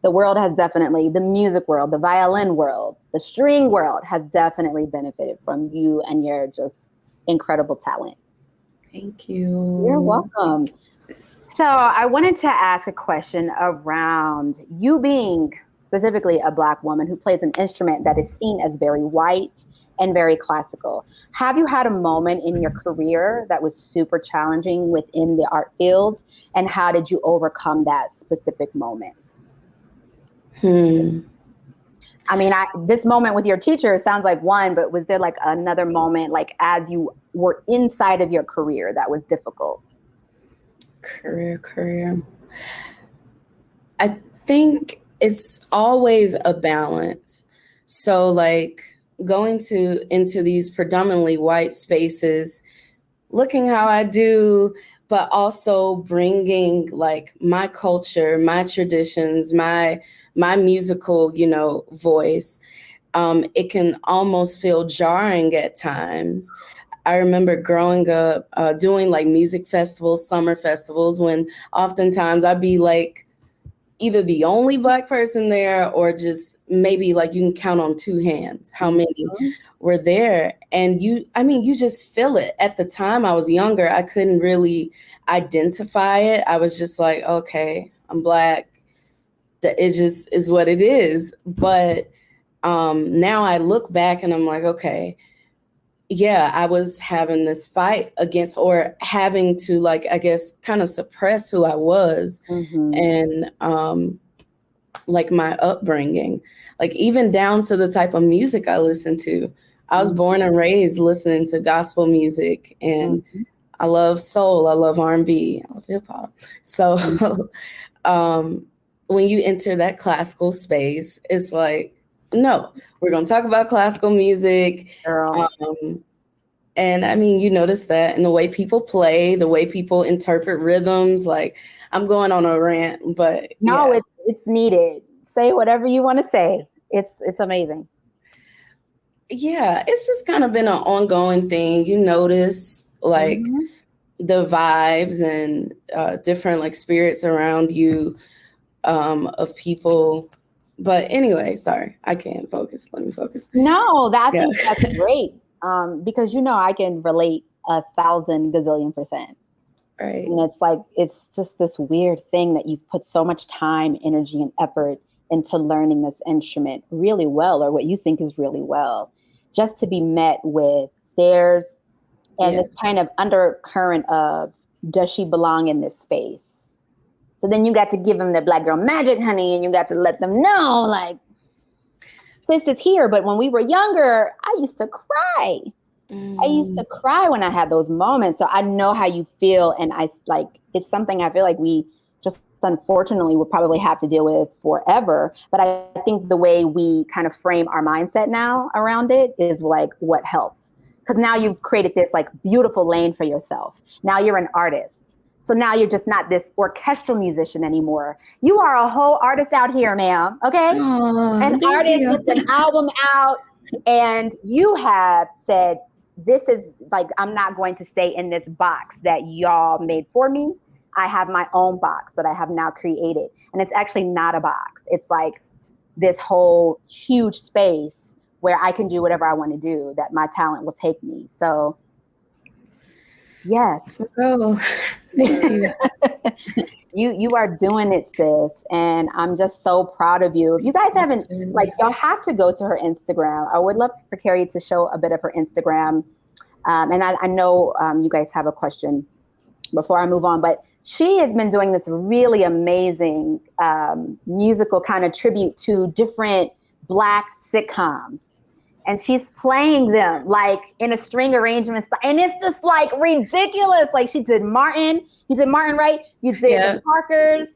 the world has definitely, the music world, the violin world, the string world has definitely benefited from you and your just incredible talent. Thank you. You're welcome. So I wanted to ask a question around you being specifically a Black woman who plays an instrument that is seen as very white and very classical. Have you had a moment in your career that was super challenging within the art field? And how did you overcome that specific moment? I mean, this moment with your teacher sounds like one, but was there like another moment, like as you were inside of your career, that was difficult? Career. I think it's always a balance. So like going into these predominantly white spaces, looking how I do, but also bringing like my culture, my traditions, my musical, voice. It can almost feel jarring at times. I remember growing up doing like music festivals, summer festivals, when oftentimes I'd be like either the only Black person there or just maybe like you can count on two hands how many were there. And you just feel it. At the time I was younger, I couldn't really identify it. I was just like, okay, I'm Black. That it just is what it is. But now I look back and I'm like, okay, yeah, I was having this fight against, or having to, like, I guess, kind of suppress who I was and like my upbringing, like even down to the type of music I listened to. I was born and raised listening to gospel music, and I love soul, I love R&B, I love hip hop. So when you enter that classical space, it's like, no, we're going to talk about classical music. And I mean, you notice that in the way people play, the way people interpret rhythms. Like, I'm going on a rant, but no, it's needed. Say whatever you want to say. It's amazing. Yeah, it's just kind of been an ongoing thing. You notice like the vibes and different like spirits around you of people. But anyway, sorry, I can't focus. Let me focus. No, I think that's great. Because I can relate 1,000 gazillion %. Right. And it's like, it's just this weird thing that you've put so much time, energy, and effort into learning this instrument really well, or what you think is really well, just to be met with stares and this kind of undercurrent of, does she belong in this space? So then you got to give them the Black girl magic, honey, and you got to let them know, like, this is here. But when we were younger, I used to cry. I used to cry when I had those moments. So I know how you feel. And it's something I feel like we just unfortunately will probably have to deal with forever. But I think the way we kind of frame our mindset now around it is like what helps. Because now you've created this like beautiful lane for yourself. Now you're an artist. So now you're just not this orchestral musician anymore. You are a whole artist out here, ma'am. Okay? An artist with an album out. And you have said, this is like, I'm not going to stay in this box that y'all made for me. I have my own box that I have now created. And it's actually not a box. It's like this whole huge space where I can do whatever I want to do, that my talent will take me. So yes. Oh, thank you. You are doing it, sis. And I'm just so proud of you. If you guys haven't, like, y'all have to go to her Instagram. I would love for Carrie to show a bit of her Instagram. And I know you guys have a question before I move on, but she has been doing this really amazing musical kind of tribute to different Black sitcoms. And she's playing them like in a string arrangement style. And it's just like ridiculous. Like she did Martin. You did Martin, right? You did the Parkers,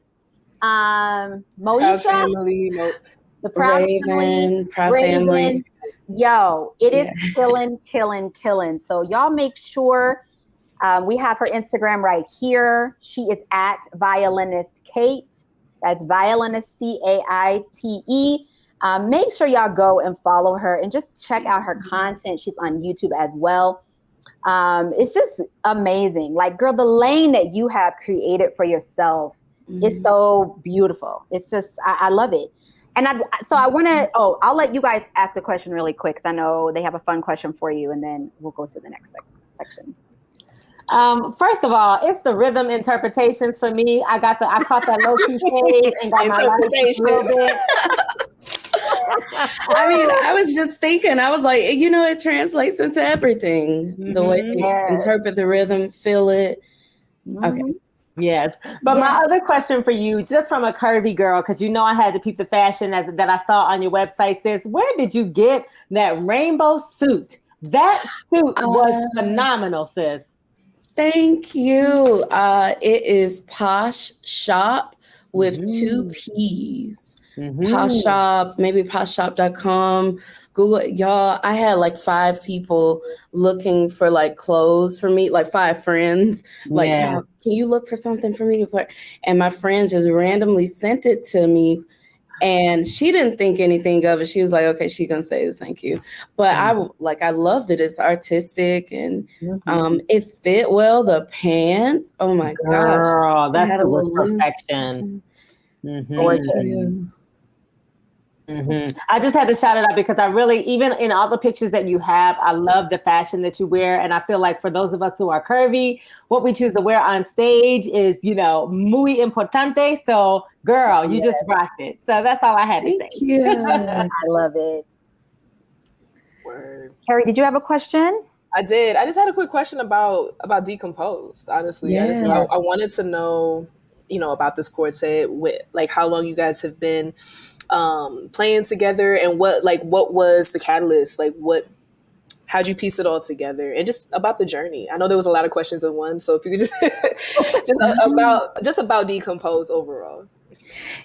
Moesha, the Proud Family. Yo, it is killing. So y'all make sure we have her Instagram right here. She is at Violinist Kate. That's Violinist Caite. Make sure y'all go and follow her and just check out her content. She's on YouTube as well. It's just amazing. Like, girl, the lane that you have created for yourself is so beautiful. It's just, I love it. And I want to, I'll let you guys ask a question really quick, because I know they have a fun question for you, and then we'll go to the next section. First of all, it's the rhythm interpretations for me. I caught that low key shade and got my interpretation a little bit. I mean, I was just thinking, I was like, it translates into everything. The way you interpret the rhythm, feel it. Okay. Yes. But my other question for you, just from a curvy girl, because I had to peep the fashion that I saw on your website, sis, where did you get that rainbow suit? That suit was phenomenal, sis. Thank you. It is Posh Shop with 2 P's. Posh Shop, maybe poshshop.com. Google it, y'all. I had like 5 people looking for like clothes for me, like 5 friends. Like, can you look for something for me to put? And my friend just randomly sent it to me. And she didn't think anything of it. She was like, okay, she's going to say this, thank you. But I loved it. It's artistic and it fit well. The pants, oh my gosh. Girl, that's the perfection. Gorgeous. I just had to shout it out because I really, even in all the pictures that you have, I love the fashion that you wear. And I feel like for those of us who are curvy, what we choose to wear on stage is, muy importante. So girl, you just rocked it. So that's all I had to say. Thank you. I love it. Word. Carrie, did you have a question? I did. I just had a quick question about Decomposed, honestly. Yeah. I wanted to know, about this quartet, with like how long you guys have been playing together, and what was the catalyst? Like how'd you piece it all together, and just about the journey? I know there was a lot of questions in one, so if you could just about Decomposed overall.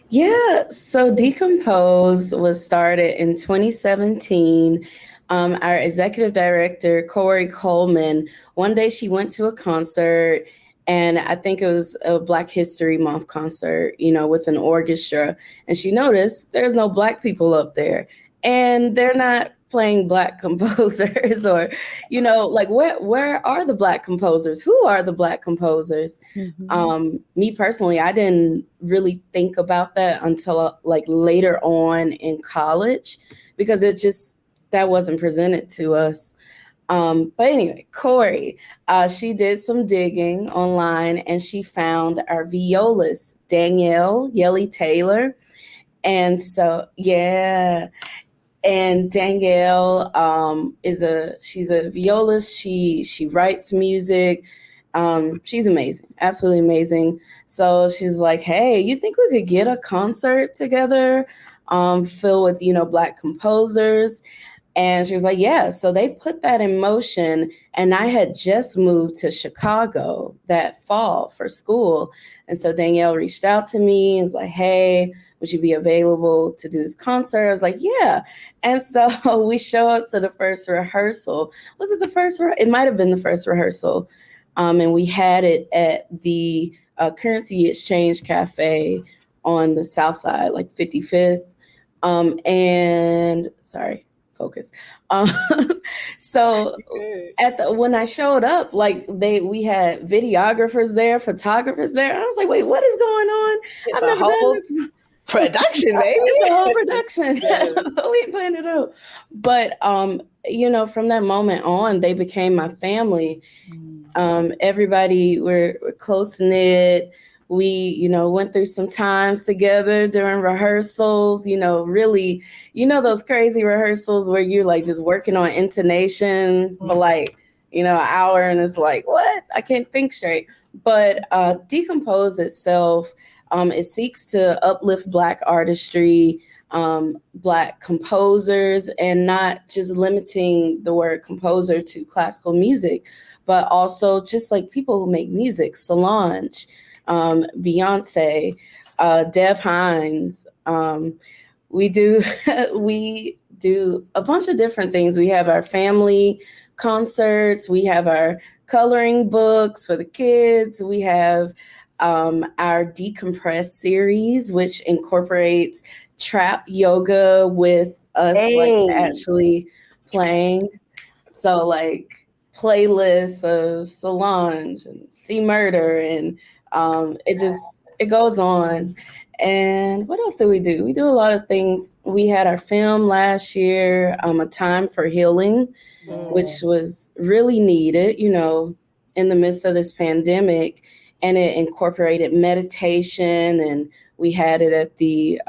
Yeah, so Decomposed was started in 2017. Our executive director, Corey Coleman, one day she went to a concert, and I think it was a Black History Month concert, with an orchestra. And she noticed there's no Black people up there, and they're not playing Black composers, or, where are the Black composers? Who are the Black composers? Me personally, I didn't really think about that until later on in college, because that wasn't presented to us. But anyway, Corey, she did some digging online, and she found our violist, Danielle Yelly Taylor. And so, yeah. And Danielle she's a violist. She writes music. She's amazing, absolutely amazing. So she's like, hey, you think we could get a concert together filled with, Black composers? And she was like, yeah. So they put that in motion. And I had just moved to Chicago that fall for school. And so Danielle reached out to me and was like, hey, would you be available to do this concert? I was like, yeah. And so we show up to the first rehearsal. Was it the first? It might have been the first rehearsal. And we had it at the Currency Exchange Cafe on the South Side, like 55th. And sorry, focus. So when I showed up, we had videographers there, photographers there. And I was like, wait, what is going on? It's a whole production, baby. It's a whole production. We ain't planned it out. But from that moment on, they became my family. Everybody were close knit. We, went through some times together during rehearsals, really, those crazy rehearsals where you're just working on intonation for an hour, and it's like, what? I can't think straight. But Decompose itself, it seeks to uplift Black artistry, Black composers, and not just limiting the word composer to classical music, but also just people who make music, Solange, Beyonce, Dev Hynes. We do a bunch of different things. We have our family concerts. We have our coloring books for the kids. We have our Decompress series, which incorporates trap yoga with us actually playing. So playlists of Solange and C Murder, and it goes on. And what else do? We do a lot of things. We had our film last year, A Time for Healing, which was really needed, in the midst of this pandemic. And it incorporated meditation, and we had it at the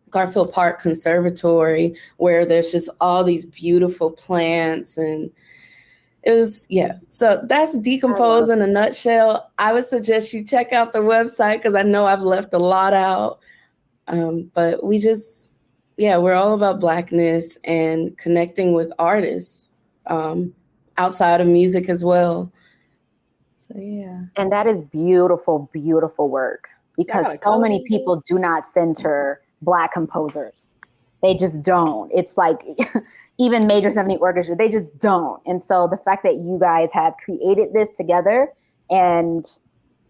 Garfield Park Conservatory, where there's just all these beautiful plants, and it was, so that's Decompose in a nutshell. I would suggest you check out the website, because I know I've left a lot out. But we just, we're all about Blackness and connecting with artists outside of music as well. So, yeah. And that is beautiful, beautiful work, because so many people do not center Black composers. They just don't. It's even major symphony orchestra, they just don't. And so the fact that you guys have created this together and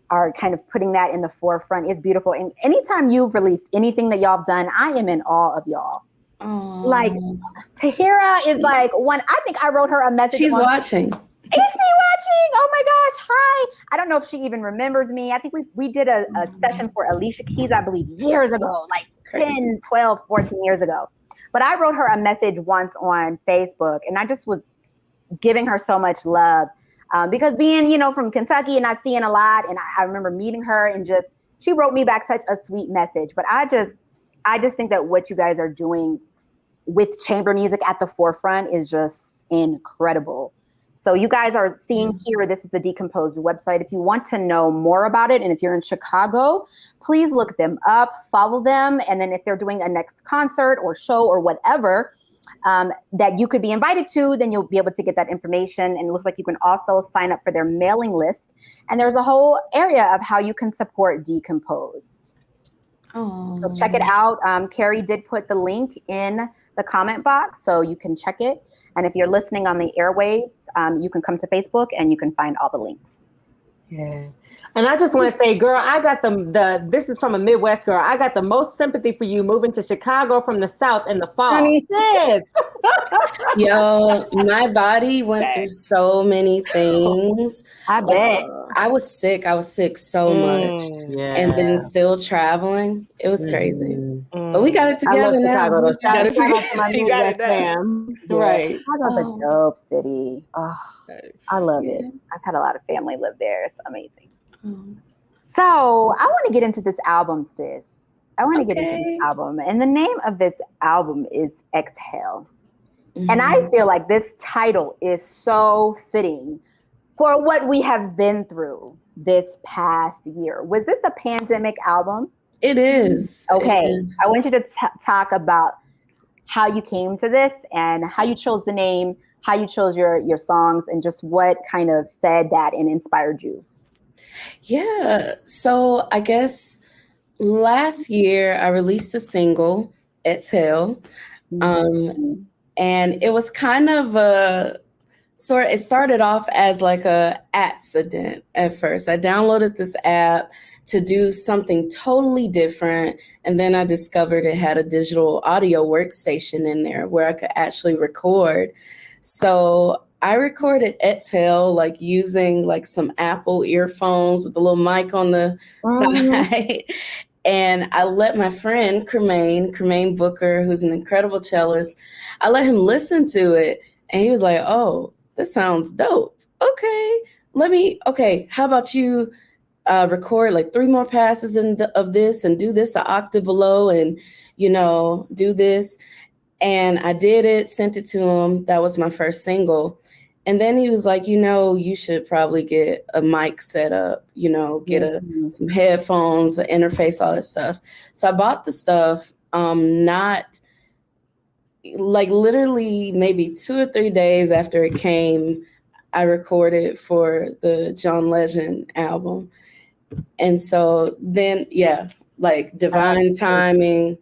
are kind of putting that in the forefront is beautiful. And anytime you've released anything that y'all have done, I am in awe of y'all. Aww. Tahira is one, I think I wrote her a message. She's watching. Is she watching? Oh my gosh, hi. I don't know if she even remembers me. I think we did a session for Alicia Keys, I believe, years ago, like 10, 12, 14 years ago. But I wrote her a message once on Facebook, and I just was giving her so much love because being, from Kentucky and not seeing a lot. And I remember meeting her and she wrote me back such a sweet message. But I just think that what you guys are doing with chamber music at the forefront is just incredible. So you guys are seeing here, this is the Decomposed website. If you want to know more about it, and if you're in Chicago, please look them up, follow them. And then if they're doing a next concert or show or whatever that you could be invited to, then you'll be able to get that information. And it looks like you can also sign up for their mailing list. And there's a whole area of how you can support Decomposed. Oh. So check it out. Carrie did put the link in the comment box, so you can check it. And if you're listening on the airwaves, you can come to Facebook and you can find all the links. Yeah. And I just want to say, girl, I got this is from a Midwest girl. I got the most sympathy for you moving to Chicago from the South in the fall. Honey. Yes. Yo, my body went through so many things. I bet. I was sick so much. Yeah. And then still traveling. It was crazy. But we got it I love together now. Chicago, though. Shout out to my You got it Midwest fam. Right. Chicago's a dope city. Oh, I love it. I've had a lot of family live there. It's amazing. So I want to get into this album, sis. I want to get into this album. And the name of this album is Exhale. And I feel like this title is so fitting for what we have been through this past year. Was this a pandemic album? It is. Okay. It is. I want you to talk about how you came to this and how you chose the name, how you chose your songs, and just what kind of fed that and inspired you. Yeah. So I guess last year I released a single, Exhale. And it was kind of it started off as like a accident at first. I downloaded this app to do something totally different. And then I discovered it had a digital audio workstation in there where I could actually record. So I recorded Exhale, like using like some Apple earphones with a little mic on the side. And I let my friend, Cremaine Booker, who's an incredible cellist, I let him listen to it. And he was like, oh, this sounds dope. Okay, how about you record like 3 more passes of this and do this an octave below and, do this. And I did it, sent it to him. That was my first single. And then he was like, you should probably get a mic set up, get some headphones, an interface, all that stuff. So I bought the stuff, not like literally maybe 2 or 3 days after it came, I recorded for the John Legend album. And so then, like divine timing,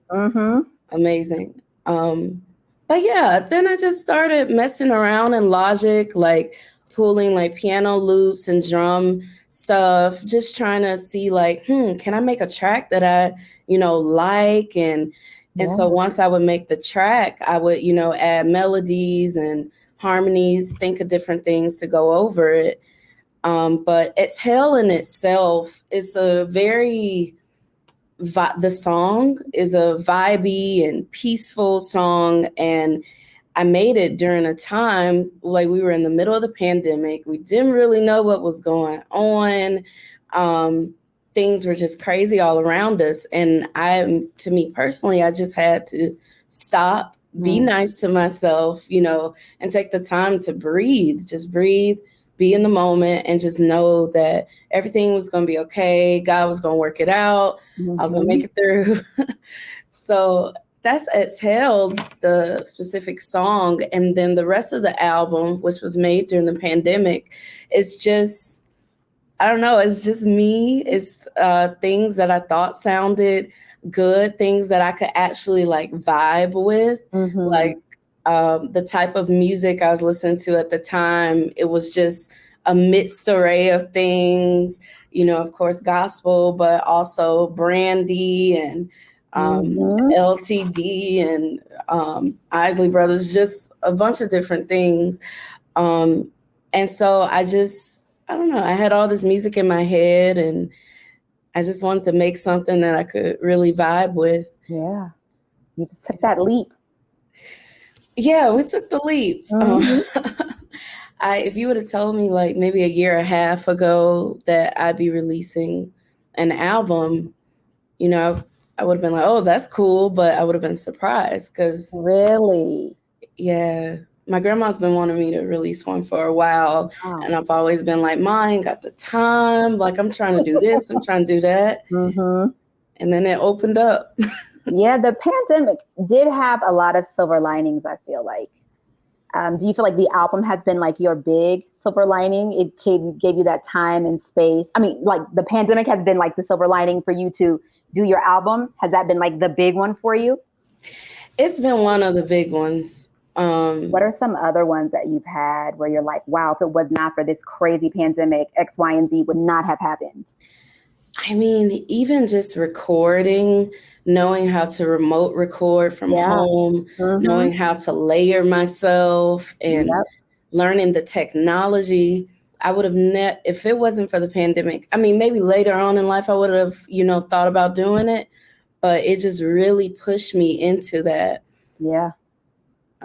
amazing. But yeah, then I just started messing around in Logic, like pulling like piano loops and drum stuff, just trying to see like, can I make a track that I, like? And so once I would make the track, I would, add melodies and harmonies, think of different things to go over it. But Exhale in itself is the song is a vibey and peaceful song. And I made it during a time like we were in the middle of the pandemic. We didn't really know what was going on. Things were just crazy all around us. And to me personally, I just had to stop, be nice to myself, and take the time to breathe, just breathe, be in the moment, and just know that everything was going to be okay. God was going to work it out. I was going to make it through. So that's Exhale, the specific song. And then the rest of the album, which was made during the pandemic, is just, I don't know, it's just me. It's things that I thought sounded good, things that I could actually like vibe with, like the type of music I was listening to at the time. It was just a mixed array of things, of course, gospel, but also Brandy and LTD and Isley Brothers, just a bunch of different things. And And so I don't know, I had all this music in my head and I just wanted to make something that I could really vibe with. Yeah. You just took that leap. Yeah, we took the leap. Mm-hmm. If you would have told me like maybe a year and a half ago that I'd be releasing an album, you know, I would have been like, oh, that's cool. But I would have been surprised because Really? yeah, my grandma's been wanting me to release one for a while. Wow. And I've always been like, Ma ain't got the time. Like, I'm trying to do this, I'm trying to do that. Mm-hmm. And then it opened up. Yeah, the pandemic did have a lot of silver linings, I feel like. Do you feel like the album has been like your big silver lining? It gave you that time and space. I mean, like the pandemic has been like the silver lining for you to do your album. Has that been like the big one for you? It's been one of the big ones. What are some other ones that you've had where you're like, wow, if it was not for this crazy pandemic, X, Y, and Z would not have happened? I mean, even just recording, knowing how to remote record from home, knowing how to layer myself and learning the technology. I would have if it wasn't for the pandemic, I mean, maybe later on in life, I would have, thought about doing it, but it just really pushed me into that. Yeah.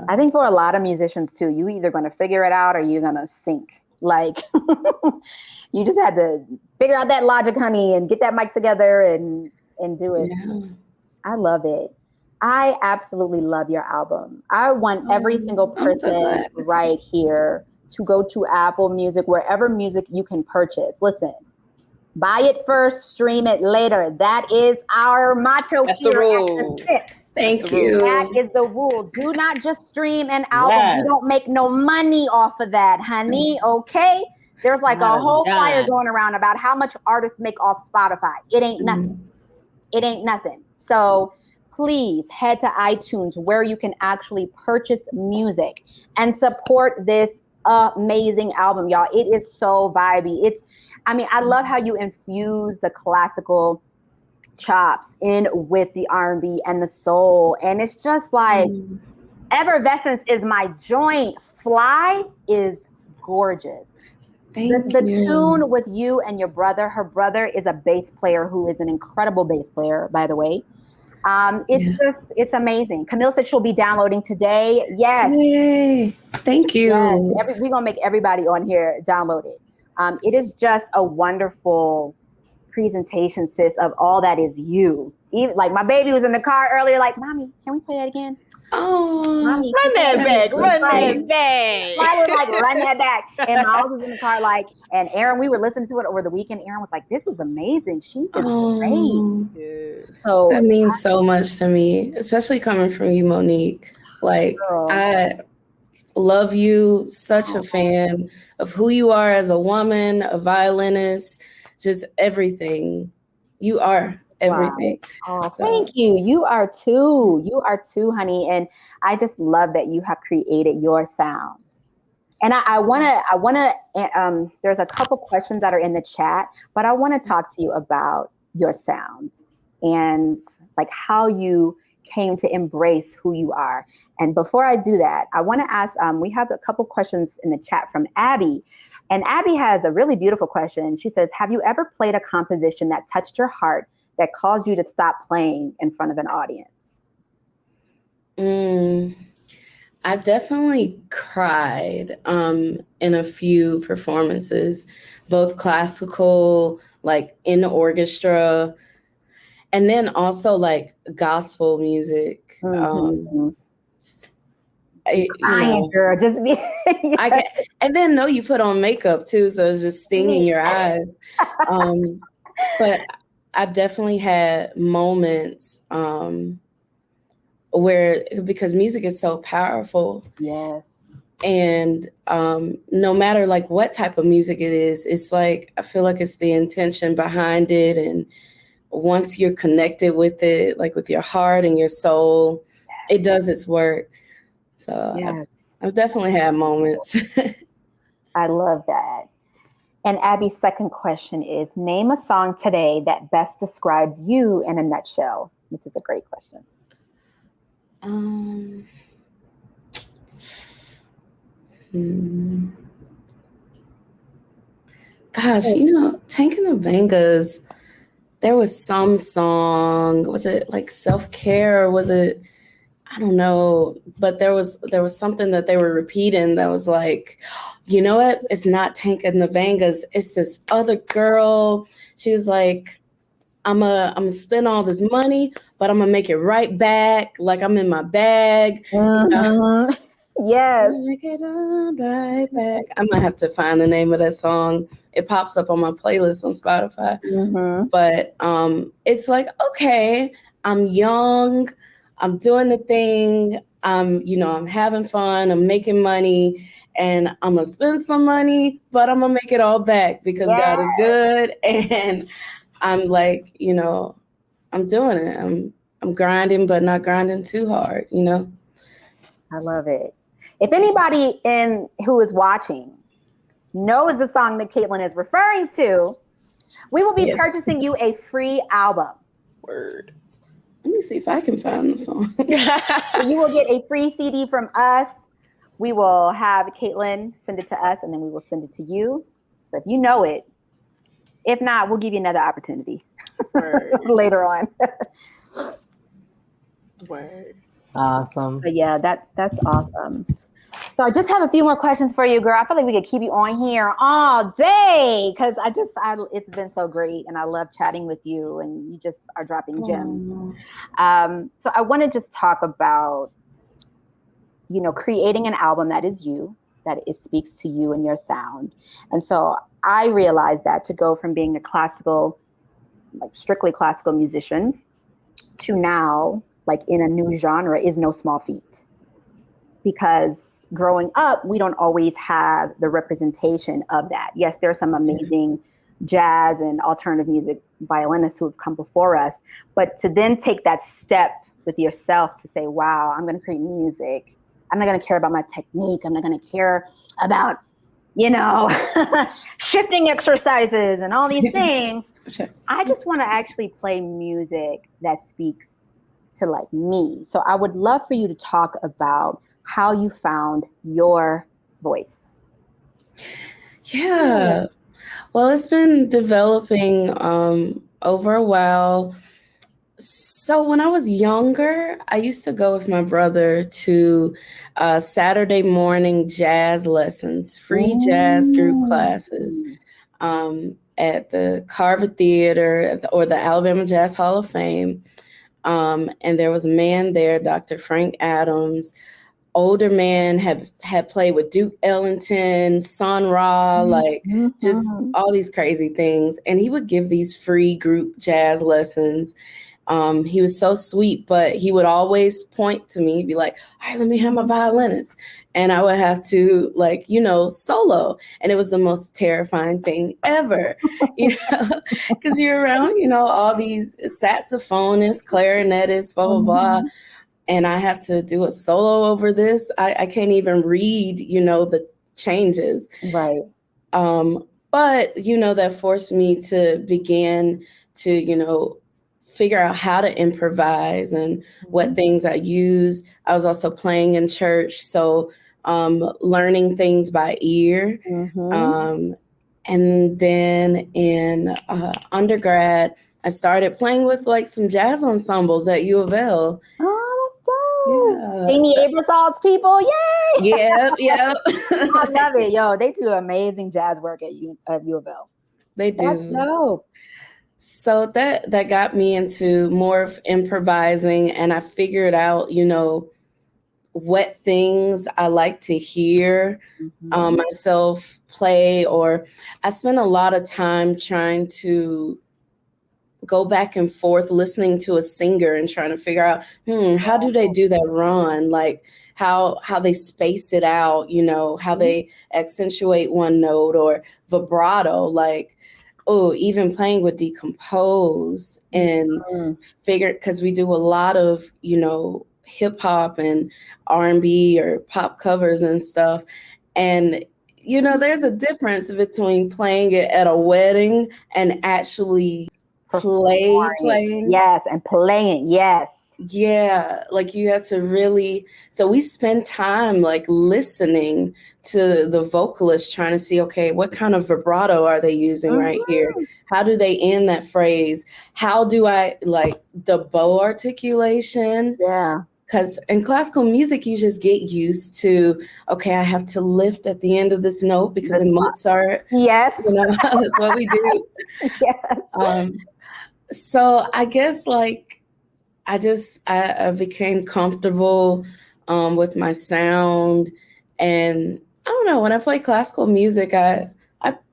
I think for a lot of musicians too, you either going to figure it out or you're going to sink. Like you just had to figure out that logic, honey, and get that mic together and do it. Yeah. I love it. I absolutely love your album. I want every single person right here to go to Apple Music, wherever music you can purchase. Listen, buy it first, stream it later. That is our motto. That's here the rule. at the Sip. Thank you. That is the rule. Do not just stream an album. Yes. You don't make no money off of that, honey. Okay? There's like a whole flyer going around about how much artists make off Spotify. It ain't nothing. It ain't nothing. So please head to iTunes where you can actually purchase music and support this amazing album, y'all. It is so vibey. I love how you infuse the classical chops in with the R&B and the soul, and it's just like Effervescence is my joint. Fly is gorgeous. The tune with you and your brother, her brother is a bass player who is an incredible bass player, by the way. It's amazing. Camille said she'll be downloading today. Yes. Yay. Thank you. Yes. We're going to make everybody on here download it. It is just a wonderful presentation, sis, of all that is you. Even like my baby was in the car earlier, like, Mommy, can we play that again? Oh, Mommy, run that back. I was like, run that back. And Miles was in the car, like, and Aaron, we were listening to it over the weekend. Aaron was like, this is amazing. She is great. Yes. So that means so much to me, especially coming from you, Monique. Like, girl. I love you, such a fan of who you are as a woman, a violinist, just everything. You are everything. Wow. Oh, so. Thank you. You are too. You are too, honey. And I just love that you have created your sound. And I wanna. There's a couple questions that are in the chat, but I want to talk to you about your sound and like how you came to embrace who you are. And before I do that, I want to ask. We have a couple questions in the chat from Abby. And Abby has a really beautiful question. She says, have you ever played a composition that touched your heart that caused you to stop playing in front of an audience? I've definitely cried in a few performances, both classical, like in the orchestra, and then also like gospel music. Girl, just be. I can, and then you put on makeup too, so it's just stinging your eyes. But I've definitely had moments where, because music is so powerful. Yes. And no matter like what type of music it is, it's like, I feel like it's the intention behind it. And once you're connected with it, like with your heart and your soul, it does its work. So I've definitely had moments. I love that. And Abby's second question is, name a song today that best describes you in a nutshell, which is a great question. Gosh, Tank and the Bangas, there was some song, was it like Self-Care, or was it, I don't know, but there was something that they were repeating that was like, you know what? It's not Tank and the Bangas. It's this other girl. She was like, I'm gonna spend all this money, but I'm gonna make it right back. Like I'm in my bag. Yes. Make it all right back. I'm gonna have to find the name of that song. It pops up on my playlist on Spotify. But it's like, okay, I'm young, I'm doing the thing, I'm having fun, I'm making money, and I'm gonna spend some money, but I'm gonna make it all back because God is good. And I'm like, I'm doing it. I'm grinding, but not grinding too hard, I love it. If anybody who is watching knows the song that Caitlin is referring to, we will be purchasing you a free album. Word. Let me see if I can find the song. So you will get a free CD from us. We will have Caitlin send it to us, and then we will send it to you. So if you know it, if not, we'll give you another opportunity later on. Word. Awesome. But yeah, that's awesome. So I just have a few more questions for you, girl. I feel like we could keep you on here all day because it's been so great, and I love chatting with you, and you just are dropping gems. So I want to just talk about, creating an album that is you, that it speaks to you and your sound. And so I realized that to go from being a classical, like strictly classical musician, to now, like in a new genre, is no small feat. Because growing up, we don't always have the representation of that. Yes, there are some amazing jazz and alternative music violinists who have come before us, but to then take that step with yourself to say, wow, I'm going to create music. I'm not going to care about my technique. I'm not going to care about, shifting exercises and all these things. I just want to actually play music that speaks to like me. So I would love for you to talk about how you found your voice. Yeah. Well, it's been developing over a while. So when I was younger, I used to go with my brother to Saturday morning jazz lessons, free jazz group classes at the Carver Theater or the Alabama Jazz Hall of Fame. And there was a man there, Dr. Frank Adams, older man, had played with Duke Ellington, Sun Ra, just all these crazy things. And he would give these free group jazz lessons. He was so sweet, but he would always point to me, be like, all right, let me have my violinist. And I would have to solo. And it was the most terrifying thing ever, because you're around, all these saxophonists, clarinetists, blah, blah, blah. And I have to do a solo over this. I can't even read, the changes. Right. But, that forced me to begin to, figure out how to improvise and what things I use. I was also playing in church, so learning things by ear. And then in undergrad, I started playing with some jazz ensembles at U of L. Oh, that's dope. Yeah. Jamie Aebersold's people, yay! Yeah. I love it. Yo, they do amazing jazz work at U of L. They do. That's dope. So that got me into more of improvising, and I figured out, what things I like to hear myself play, or I spent a lot of time trying to go back and forth listening to a singer and trying to figure out, how do they do that run? Like how they space it out, how they accentuate one note or vibrato, even playing with Decompose and figure, because we do a lot of, hip hop and R&B or pop covers and stuff. And, there's a difference between playing it at a wedding and actually playing. Yes, and playing. Yes. Yeah, like you have to really, so we spend time like listening to the vocalist, trying to see, okay, what kind of vibrato are they using right here? How do they end that phrase? How do I like the bow articulation? Yeah. Because in classical music, you just get used to, okay, I have to lift at the end of this note because in Mozart, yes, that's what we do. Yes. So I guess like, I became comfortable with my sound, and I don't know, when I play classical music, I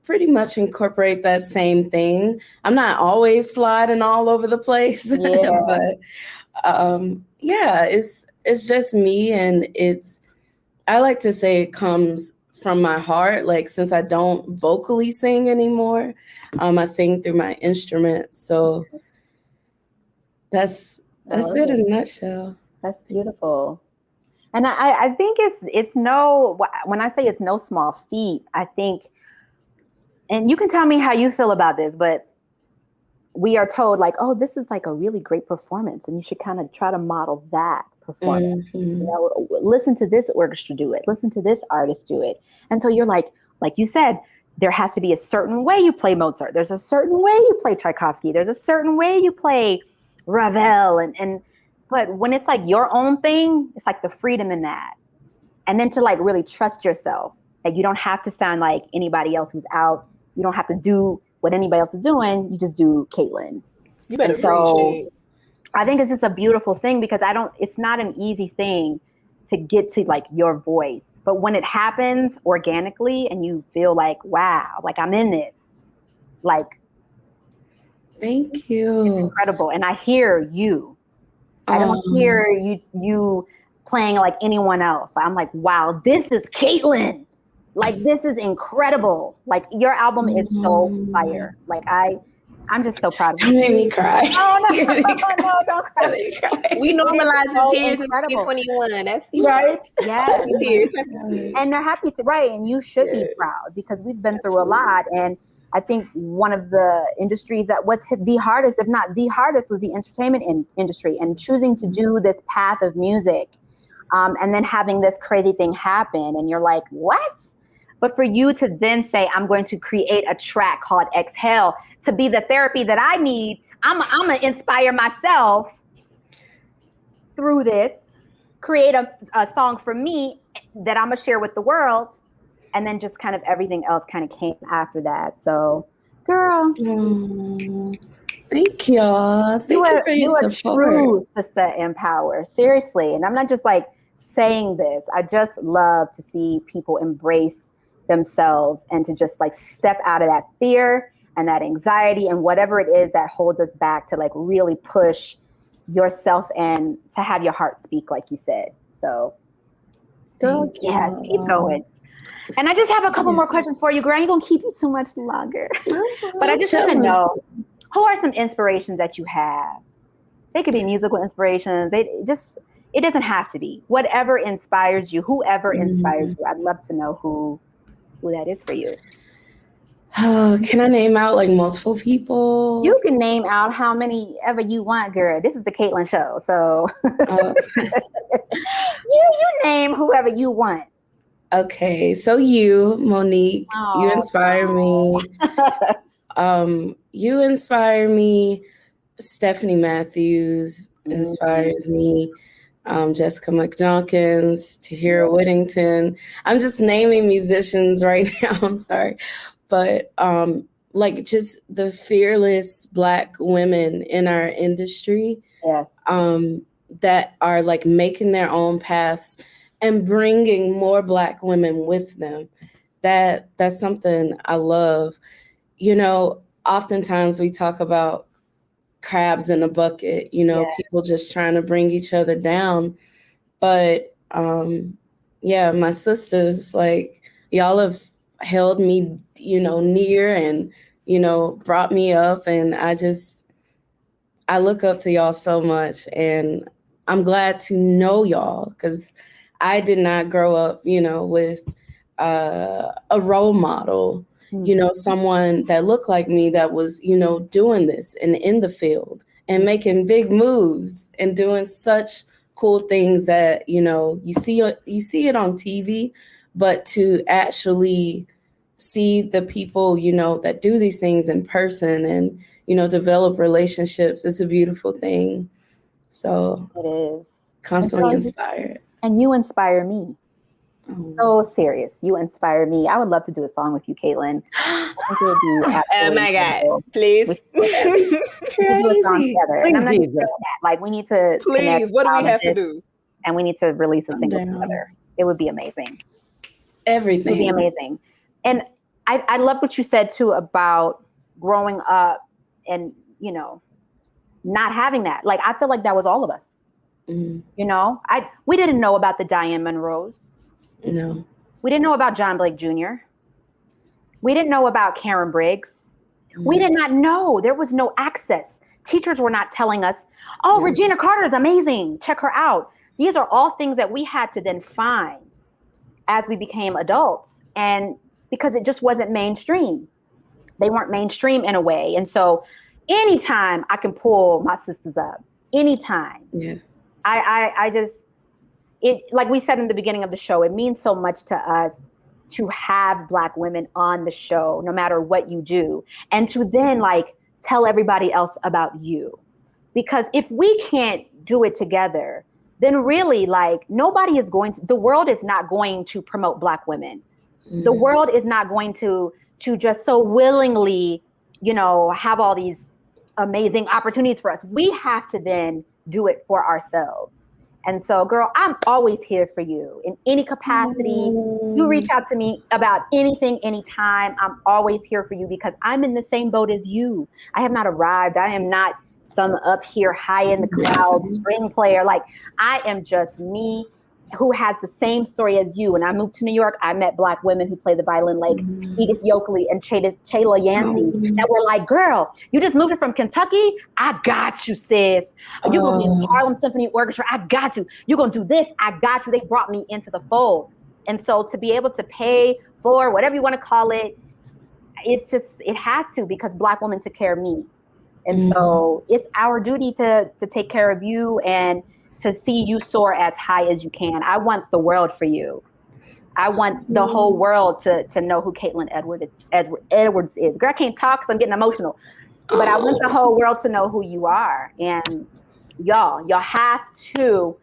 pretty much incorporate that same thing. I'm not always sliding all over the place, Yeah. but yeah, it's just me, and I like to say it comes from my heart. Like, since I don't vocally sing anymore, I sing through my instrument. So that's it in a nutshell. That's beautiful. And I think it's no, when I say it's no small feat, I think, and you can tell me how you feel about this, but we are told like, oh, this is like a really great performance and you should kind of try to model that performance. You know, listen to this orchestra do it. Listen to this artist do it. And so you're like you said, there has to be a certain way you play Mozart. There's a certain way you play Tchaikovsky. There's a certain way you play Ravel. But when it's like your own thing, it's like the freedom in that. And then to like really trust yourself. Like you don't have to sound like anybody else who's out. You don't have to do what anybody else is doing. You just do Caitlin. You better so I think it's just a beautiful thing because it's not an easy thing to get to like your voice. But when it happens organically and you feel like, wow, like I'm in this, like. Thank you. It's incredible. And I hear you. I don't hear you playing like anyone else. I'm like, wow, this is Caitlin. Like, this is incredible. Like, your album is so fire. Like, I'm just so proud of you. You made me cry. Oh, no, don't cry. We normalized the tears in 2021. That's right. Yes. Tears. And they're happy to, right. And you should be proud because we've been through a lot. And I think one of the industries that was the hardest, if not the hardest, was the entertainment industry, and choosing to do this path of music and then having this crazy thing happen. And you're like, what? But for you to then say, I'm going to create a track called Exhale to be the therapy that I need. I'm going to inspire myself through this, create a song for me that I'm going to share with the world. And then just kind of everything else kind of came after that. So, girl. Thank y'all. Thank you for your support. True sister in power. Seriously. And I'm not just like saying this. I just love to see people embrace themselves and to just like step out of that fear and that anxiety and whatever it is that holds us back to like really push yourself and to have your heart speak, like you said. So, girl, yes, keep going. And I just have a couple more questions for you, girl. I ain't gonna keep you too much longer. But I just want to know, who are some inspirations that you have? They could be musical inspirations. It doesn't have to be. Whatever inspires you, whoever inspires you. I'd love to know who that is for you. Can I name out like multiple people? You can name out how many ever you want, girl. This is the Caitlin show. So you name whoever you want. Okay, so you, Monique, you inspire me. You inspire me. Stephanie Matthews inspires me. Jessica McJonkins, Tahira Whittington. I'm just naming musicians right now. I'm sorry. But like just the fearless Black women in our industry that are like making their own paths and bringing more Black women with them. That's something I love. You know, oftentimes we talk about crabs in a bucket, you know, people just trying to bring each other down. But my sisters, like, y'all have held me, you know, near and, you know, brought me up. And I look up to y'all so much. And I'm glad to know y'all because I did not grow up, you know, with a role model, you know, someone that looked like me that was, you know, doing this and in the field and making big moves and doing such cool things that, you know, you see it on TV, but to actually see the people, you know, that do these things in person and, you know, develop relationships, it's a beautiful thing. So it is constantly inspired. And you inspire me. So serious. You inspire me. I would love to do a song with you, Caitlin. I think it would be oh my God. Please. Crazy. Do a song together. And I'm not just saying that. Like, we need to please. What do we have to do? And we need to release a single together. It would be amazing. Everything. It would be amazing. And I love what you said too about growing up and, you know, not having that. Like, I feel like that was all of us. You know, we didn't know about the Diane Monroes. No. We didn't know about John Blake Jr. We didn't know about Karen Briggs. We did not know. There was no access. Teachers were not telling us, oh, Regina Carter is amazing. Check her out. These are all things that we had to then find as we became adults. And because it just wasn't mainstream. They weren't mainstream in a way. And so anytime I can pull my sisters up, anytime. Yeah. I just, it, like we said in the beginning of the show, it means so much to us to have Black women on the show, no matter what you do, and to then like tell everybody else about you. Because if we can't do it together, then really like nobody is going to, the world is not going to promote Black women. The world is not going to just so willingly, you know, have all these amazing opportunities for us. We have to then do it for ourselves. And so, girl, I'm always here for you in any capacity. You reach out to me about anything, anytime. I'm always here for you because I'm in the same boat as you. I have not arrived. I am not some up here high in the clouds string player. Like, I am just me who has the same story as you. When I moved to New York, I met Black women who play the violin, like Edith Yokley and Chayla Yancey, that were like, girl, you just moved from Kentucky? I got you, sis. You're going to be in the Harlem Symphony Orchestra. I got you. You're going to do this. I got you. They brought me into the fold. And so to be able to pay for whatever you want to call it, it's just, it has to, because Black women took care of me. And so it's our duty to take care of you and to see you soar as high as you can. I want the world for you. I want the whole world to know who Caitlin Edwards is. Girl, I can't talk because I'm getting emotional. But I want the whole world to know who you are. And y'all have to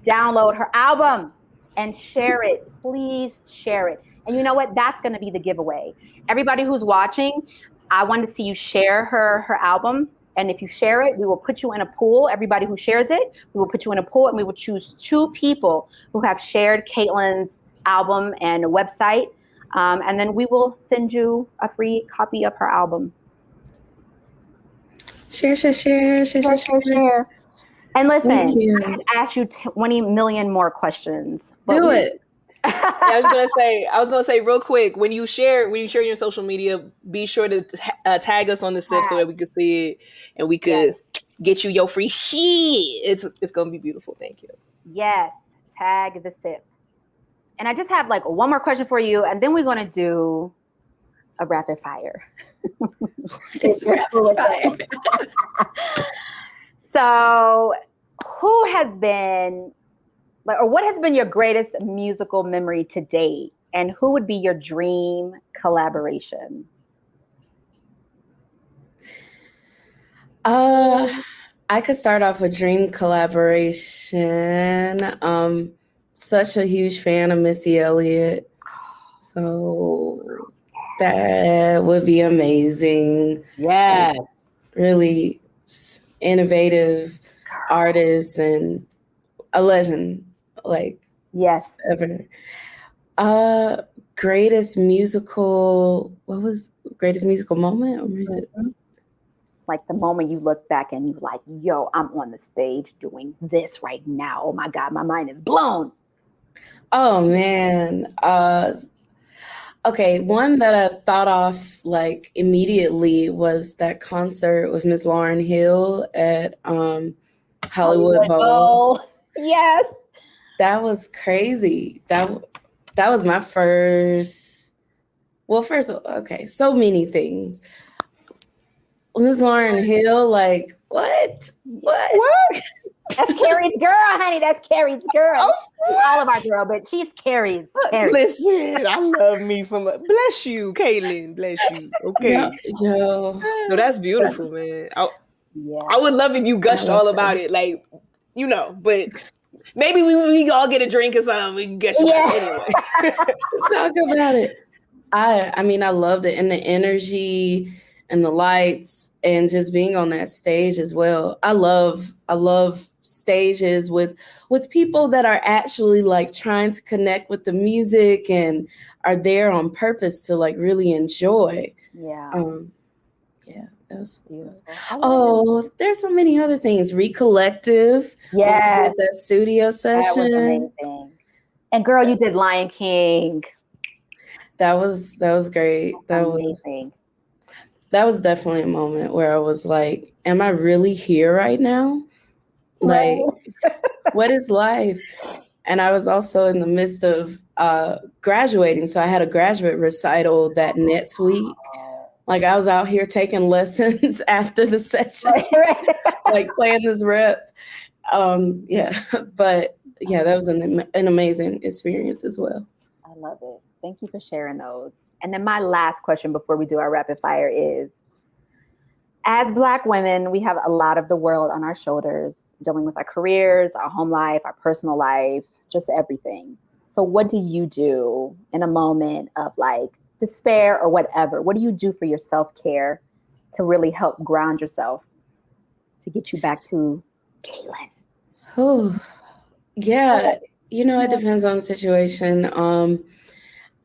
download her album and share it. Please share it. And you know what? That's going to be the giveaway. Everybody who's watching, I want to see you share her album. And if you share it, we will put you in a pool. Everybody who shares it, we will put you in a pool, and we will choose 2 people who have shared Caitlin's album and website. And then we will send you a free copy of her album. Share. And listen, I can ask you 20 million more questions. Do it. I was gonna say real quick, when you share your social media, be sure to tag us on the SIP so that we can see it and we could get you your free shit. It's gonna be beautiful. Thank you. Yes, tag the SIP. And I just have like one more question for you, and then we're gonna do a rapid fire. It's rapid fire. So, who has been, or what has been your greatest musical memory to date? And who would be your dream collaboration? I could start off with dream collaboration. Such a huge fan of Missy Elliott. So that would be amazing. Yes. Really innovative artist and a legend. Like, yes, ever. Greatest musical moment? Or is it? Like the moment you look back and you're like, yo, I'm on the stage doing this right now. Oh my God, my mind is blown. Oh man. Okay, one that I thought of like immediately was that concert with Miss Lauryn Hill at Hollywood Bowl. Yes. That was crazy. That was my first. Well, first, okay, so many things. Miss Lauryn Hill, like What? That's Carrie's girl, honey. That's Carrie's girl. She's all of our girl, but she's Carrie's. Listen, I love me some. Bless you, Caitlin. Bless you. Okay. Yo. No, that's beautiful, man. I would love if you gushed all about it, like, but maybe we all get a drink or something. We can gush about it anyway. Talk about it. I mean, I loved it, and the energy and the lights and just being on that stage as well. I love stages with people that are actually like trying to connect with the music and are there on purpose to like really enjoy. Yeah. That was beautiful. There's so many other things. Recollective. Yeah. We did that studio session. That was amazing. And girl, you did Lion King. That was great. That was definitely a moment where I was like, am I really here right now? Like, what is life? And I was also in the midst of graduating. So I had a graduate recital that next week. Like I was out here taking lessons after the session, like playing this rep. But that was an amazing experience as well. I love it. Thank you for sharing those. And then my last question before we do our rapid fire is, as Black women, we have a lot of the world on our shoulders, dealing with our careers, our home life, our personal life, just everything. So what do you do in a moment of like despair or whatever? What do you do for your self-care to really help ground yourself to get you back to Caitlin? Oh, yeah. It depends on the situation.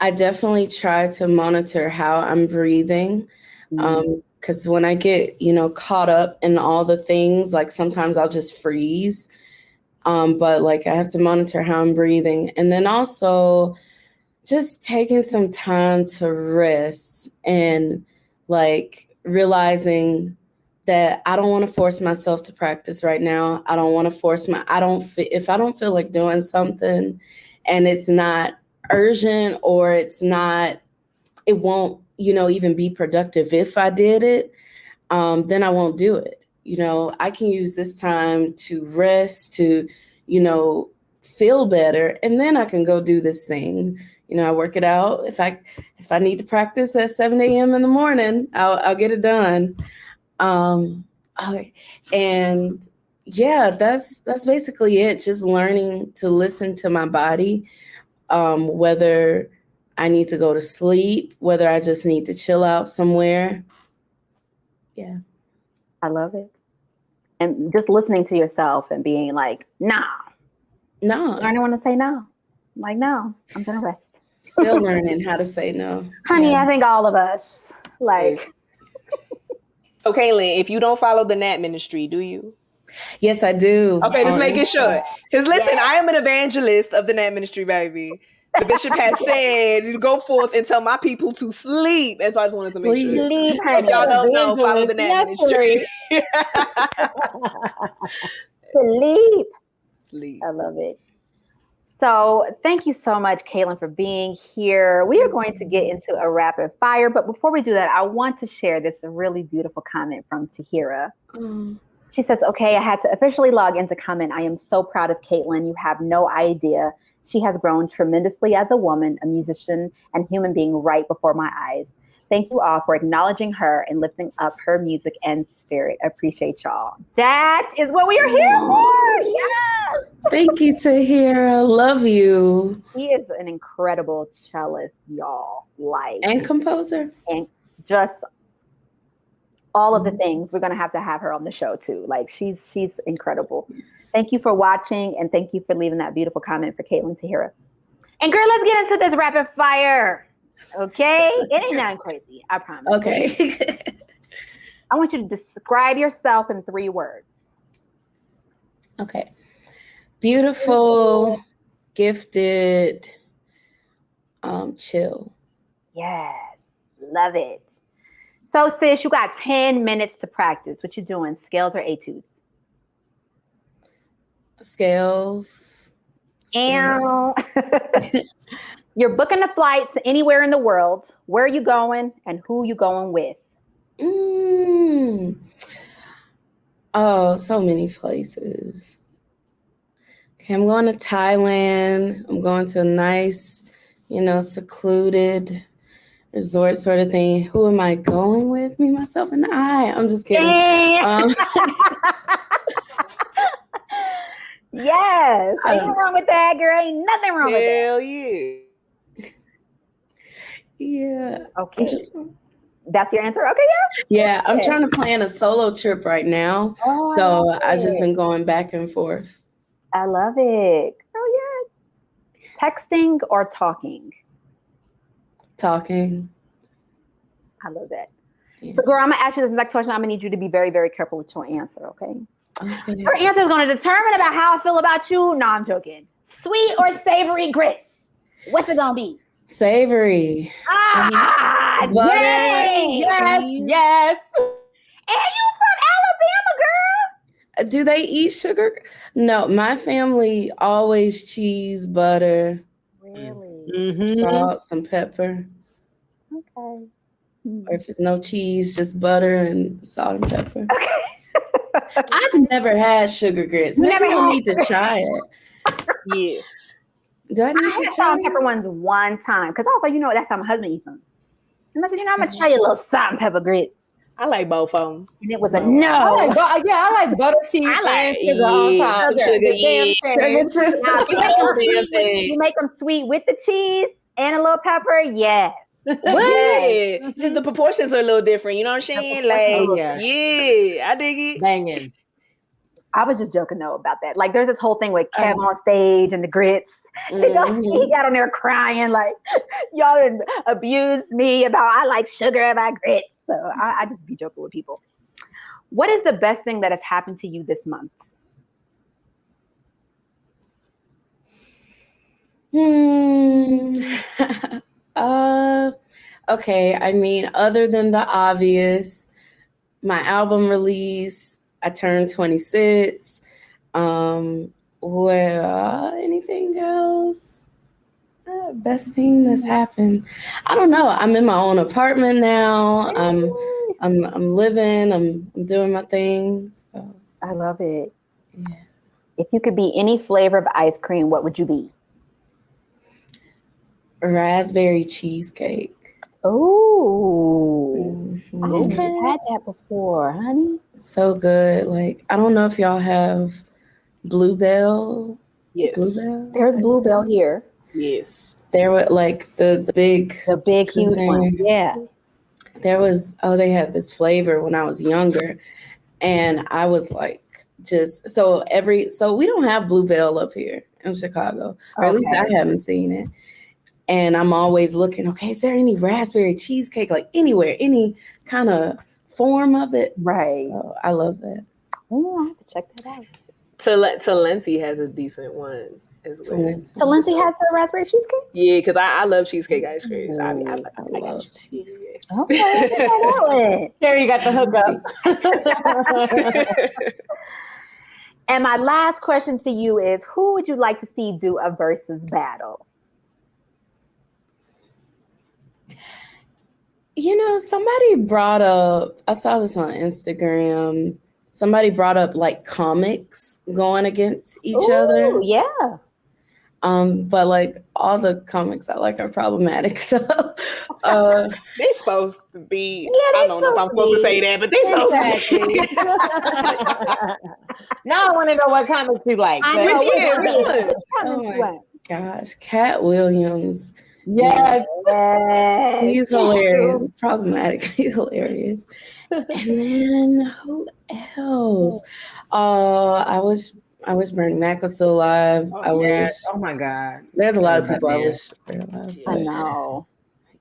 I definitely try to monitor how I'm breathing. Because when I get, caught up in all the things, like sometimes I'll just freeze. But like I have to monitor how I'm breathing. And then also just taking some time to rest and like realizing that I don't want to force myself to practice right now. I don't want to force if I don't feel like doing something and it's not urgent or it won't, even be productive. If I did it, then I won't do it. I can use this time to rest, to, feel better. And then I can go do this thing. I work it out. If I need to practice at 7 a.m. in the morning, I'll get it done. And yeah, that's basically it. Just learning to listen to my body, whether I need to go to sleep, whether I just need to chill out somewhere. Yeah. I love it. And just listening to yourself and being like, nah. I don't want to say no. I'm like, no, I'm going to rest. Still learning how to say no. Honey, I think all of us, like. Okay, Lynn, if you don't follow the Nat Ministry, do you? Yes, I do. Okay, just making sure. Because listen, I am an evangelist of the Nat Ministry, baby. The bishop has said, you go forth and tell my people to sleep. And so I just wanted to make sure. Sleep, if y'all don't know, follow the Nat Ministry. Sleep. I love it. So thank you so much, Caitlin, for being here. We are going to get into a rapid fire. But before we do that, I want to share this really beautiful comment from Tahira. She says, okay, I had to officially log in to comment. I am so proud of Caitlin. You have no idea. She has grown tremendously as a woman, a musician, and human being right before my eyes. Thank you all for acknowledging her and lifting up her music and spirit. I appreciate y'all. That is what we are here for. Yes. Thank you, Tahira. Love you. He is an incredible cellist, y'all. And composer. And just all of the things. We're going to have her on the show too. Like she's incredible. Thank you for watching. And thank you for leaving that beautiful comment for Caitlin Tahira. And girl, let's get into this rapid fire. Okay? It ain't nothing crazy. I promise. Okay. I want you to describe yourself in 3 words. Okay. Beautiful, gifted, chill. Yes. Love it. So sis, you got 10 minutes to practice. What you doing? Scales or etudes? Scales. Ow. You're booking a flight to anywhere in the world. Where are you going and who you going with? Oh, so many places. Okay, I'm going to Thailand. I'm going to a nice, secluded resort sort of thing. Who am I going with? Me, myself, and I. I'm just kidding. Yes. Ain't nothing wrong with that, girl. Ain't nothing wrong with that. Hell yeah. Yeah. Okay. That's your answer? Okay, yeah. I'm trying to plan a solo trip right now. So I've just been going back and forth. I love it. Oh, yes. Texting or talking? Talking. I love that. Yeah. So, girl, I'm going to ask you this next question. I'm going to need you to be very, very careful with your answer, okay? Your answer is going to determine about how I feel about you. No, I'm joking. Sweet or savory grits? What's it going to be? Savory. Yes. And you from Alabama, girl? Do they eat sugar? No, my family always cheese, butter. Really? Some salt, some pepper. Okay. Or if it's no cheese, just butter and salt and pepper. Okay. I've never had sugar grits. Maybe I need to try it. Yes. Do I need to had try salt and pepper ones one time because I was like, that's how my husband eats them. And I said, I'm gonna try your little salt and pepper grits. I like both of them. And it was a no. I like butter, cheese, I like sugar on top. Sugar too. You make them sweet with the cheese and a little pepper. Yes. What? Just the proportions are a little different. You know what I'm saying? Like, yeah, I dig it. Banging. I was just joking though about that. Like, there's this whole thing with Kev on stage and the grits. Did y'all see he got on there crying like, y'all abused me about I like sugar in my grits. So I just be joking with people. What is the best thing that has happened to you this month? Okay. I mean, other than the obvious, my album release, I turned 26. Anything else? Best thing that's happened. I don't know. I'm in my own apartment now. I'm living. I'm doing my things. So. I love it. Yeah. If you could be any flavor of ice cream, what would you be? Raspberry cheesecake. Oh, I haven't had that before, honey. So good. Like, I don't know if y'all have Bluebell. Yes. Bluebell? There's Bluebell here. Yes. There were like the big huge one. Yeah. There was, they had this flavor when I was younger. And I was like, so we don't have Bluebell up here in Chicago, or at least I haven't seen it. And I'm always looking, okay, is there any raspberry cheesecake, like anywhere, any kind of form of it? Right. So I love that. Oh, I have to check that out. Talenti has a decent one as well. Talenti has the raspberry cheesecake? Yeah, because I love cheesecake ice cream. So I love cheesecake. Okay. There you got the hookup. And my last question to you is, who would you like to see do a versus battle? Somebody brought up, I saw this on Instagram. Somebody brought up like comics going against each other. Yeah. But like all the comics I like are problematic. So they supposed to be. I don't know if I'm supposed to say that, but they supposed to be. Now I want to know what comics you like. Which one? Oh my gosh, Cat Williams. Yes. He's hilarious. Problematically hilarious. And then who else? I wish Bernie Mac was still alive. Oh my God. There's a lot of people I wish were alive. I know.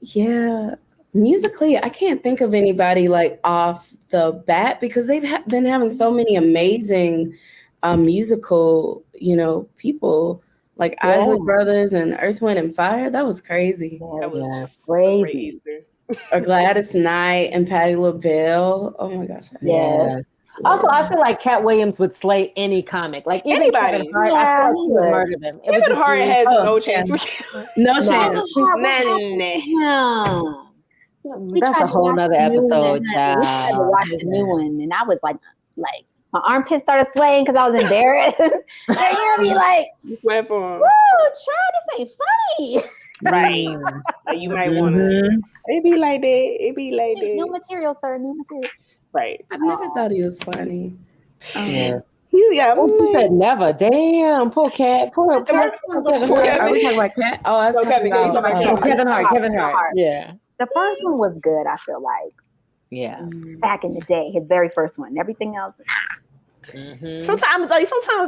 Yeah. Musically, I can't think of anybody like off the bat because they've been having so many amazing musical, people. Like Isley Brothers and Earth, Wind and Fire. That was crazy. That was crazy. Or Gladys Knight and Patti LaBelle. Oh my gosh. Yes. Also, I feel like Cat Williams would slay any comic. Like anybody. Kevin Hart, I feel like he would murder them. Kevin Hart has no chance. No chance. That's a whole nother episode, child. I had to watch the new one, and I was like, my armpits started swaying because I was embarrassed. And you know me like, You went for him. woo, child, this ain't funny. Right. Like you might want to. It be like that. It be like that. New material, sir. New material. Right. I never thought he was funny. Yeah. Yeah. You said never. Damn, poor cat. Poor Kevin Hart. I was talking about Cat. Oh, I was talking about Kevin Hart. Kevin Hart. Yeah. The first one was good, I feel like. Yeah. Back in the day, his very first one. Everything else. Sometimes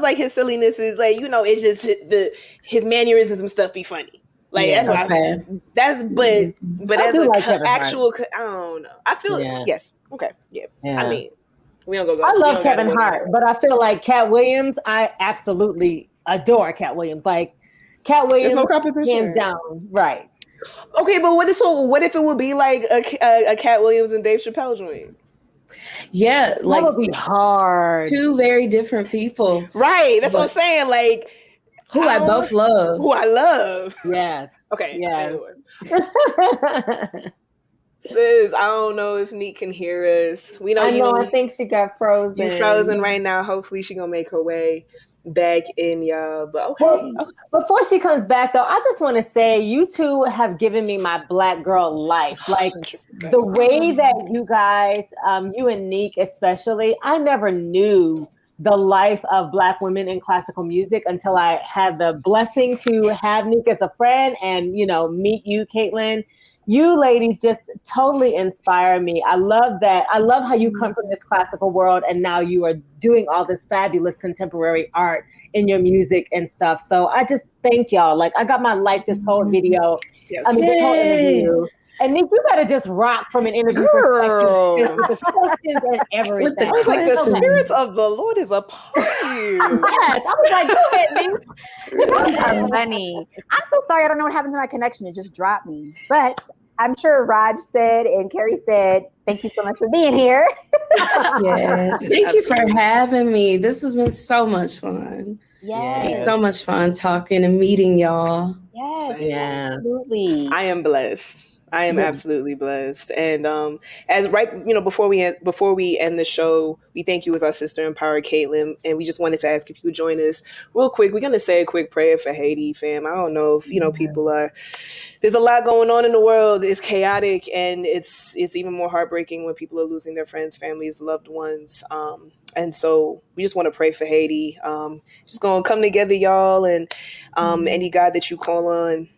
like his silliness is like, you know, it's just his mannerisms and stuff be funny. Like that's what but as a like actual, I don't know. I feel yes. Okay. Yeah. I mean, we don't go. I love Kevin Hart, but I feel like Cat Williams, I absolutely adore Cat Williams. Like Cat Williams, no competition. hands down, right? Okay, but what if it would be like a Cat Williams and Dave Chappelle joint? Yeah, like that would be hard. Two very different people, right? That's what I'm saying. Like who I both love. Who I love. Yes. Okay. Yeah. Sis, I don't know if Neek can hear us. We know. I think she got frozen. You frozen right now. Hopefully, she gonna make her way back in, y'all. But okay. Well, before she comes back, though, I just want to say you two have given me my Black girl life. Like the way that you guys, you and Neek especially, I never knew the life of Black women in classical music until I had the blessing to have Neek as a friend and, you know, meet you, Caitlin. You ladies just totally inspire me. I love that. I love how you come from this classical world and now you are doing all this fabulous contemporary art in your music and stuff. So I just thank y'all. Like I got my life this whole video. Yes. I mean, this whole interview. And Nick, you gotta just rock from an interview perspective with the questions and everything. I was like, the spirit of the Lord is upon you. Yes, I was like, go ahead, Nick. You guys are funny. I'm so sorry. I don't know what happened to my connection. It just dropped me. But I'm sure Raj said and Carrie said, thank you so much for being here. Yes. Thank you for having me. This has been so much fun. Yes. So much fun talking and meeting y'all. Yes. Yeah. Absolutely. I am blessed. I am absolutely blessed. And before we end the show, we thank you as our sister in power, Caitlin. And we just wanted to ask if you could join us real quick. We're going to say a quick prayer for Haiti, fam. I don't know if, people are, there's a lot going on in the world. It's chaotic and it's even more heartbreaking when people are losing their friends, families, loved ones. And so we just want to pray for Haiti. Just going to come together, y'all. And any God that you call on,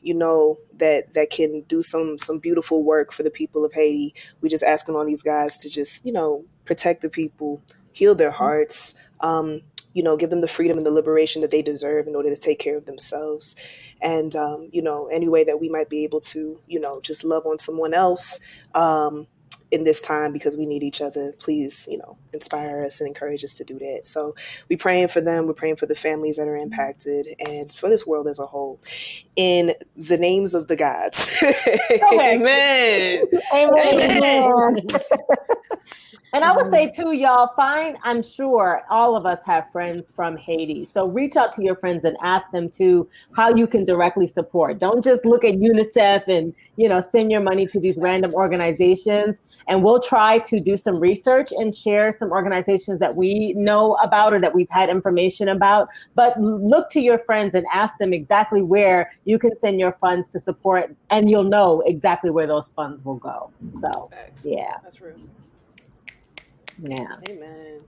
that can do some beautiful work for the people of Haiti. We're just asking all these guys to just, protect the people, heal their hearts, give them the freedom and the liberation that they deserve in order to take care of themselves. And, any way that we might be able to, just love on someone else in this time because we need each other. Please, inspire us and encourage us to do that. So we're praying for them. We're praying for the families that are impacted and for this world as a whole. In the names of the gods. Amen. Amen. And I would say too, y'all, I'm sure all of us have friends from Haiti. So reach out to your friends and ask them too how you can directly support. Don't just look at UNICEF and, send your money to these random organizations. And we'll try to do some research and share some organizations that we know about or that we've had information about. But look to your friends and ask them exactly where you can send your funds to support, and you'll know exactly where those funds will go. So, yeah. That's real. Yeah. Amen.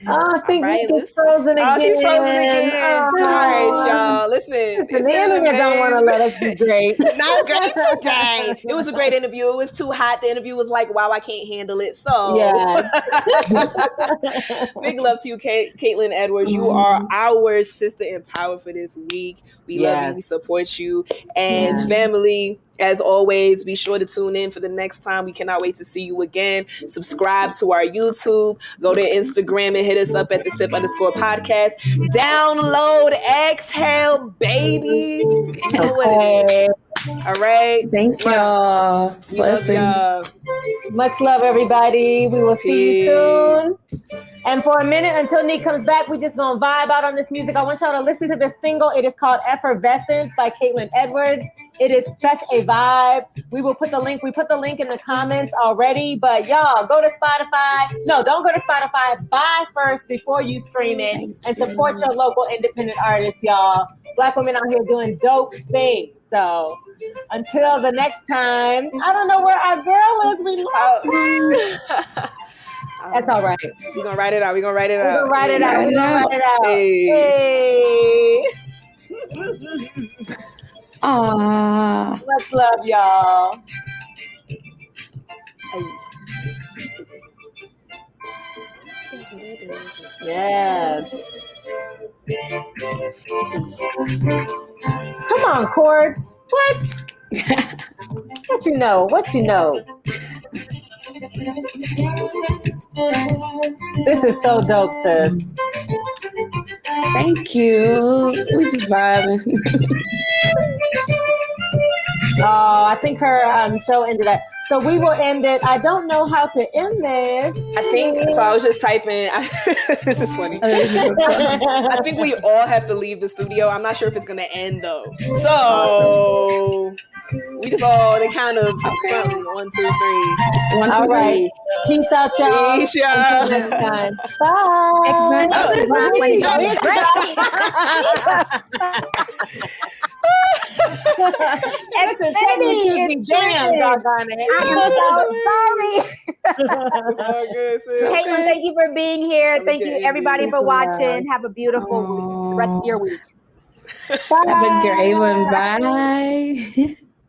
I think Nick is frozen again. Oh, she's frozen again. Oh, all right, y'all. Listen. The internet don't want to let us be great. Not great today. It was a great interview. It was too hot. The interview was like, wow, I can't handle it. So, yeah. Big love to you, Caitlin Edwards. You are our sister in power for this week. We love you. We support you. And family, as always, be sure to tune in for the next time. We cannot wait to see you again. Subscribe to our YouTube. Go to Instagram and hit us up at _podcast. Download Exhale, baby. You know what it is. All right. Thank y'all. Blessings. Much love, everybody. We will see you soon. And for a minute, until Nick comes back, we just gonna vibe out on this music. I want y'all to listen to this single. It is called Effervescence by Caitlin Edwards. It is such a vibe. We will put the link. We put the link in the comments already. But y'all, go to Spotify. No, don't go to Spotify. Buy first before you stream it and support your local independent artists, y'all. Black women out here doing dope things. So until the next time, I don't know where our girl is. We lost her. That's all right. We're going to write it out. We're going to write it out. We're going to write it out. Hey. Aww. Much love, y'all. Yes. Come on, chords. What? What you know? What you know? This is so dope, sis. Thank you. We just vibing. Oh, I think her show ended up. So we will end it. I don't know how to end this. I think so. I was just typing. This is funny. I think we all have to leave the studio. I'm not sure if it's gonna end though. So we just all the count of something. 1, 2, 3. 1, 2, all 3. Right. Peace out, y'all. Peace, y'all. Until next time. Bye. Xfinity, damn, doggone it. I'm so sorry. Caitlin, thank you for being here. Thank you, everybody, for watching. Have a beautiful week. The rest of your week. Have a great one. Bye.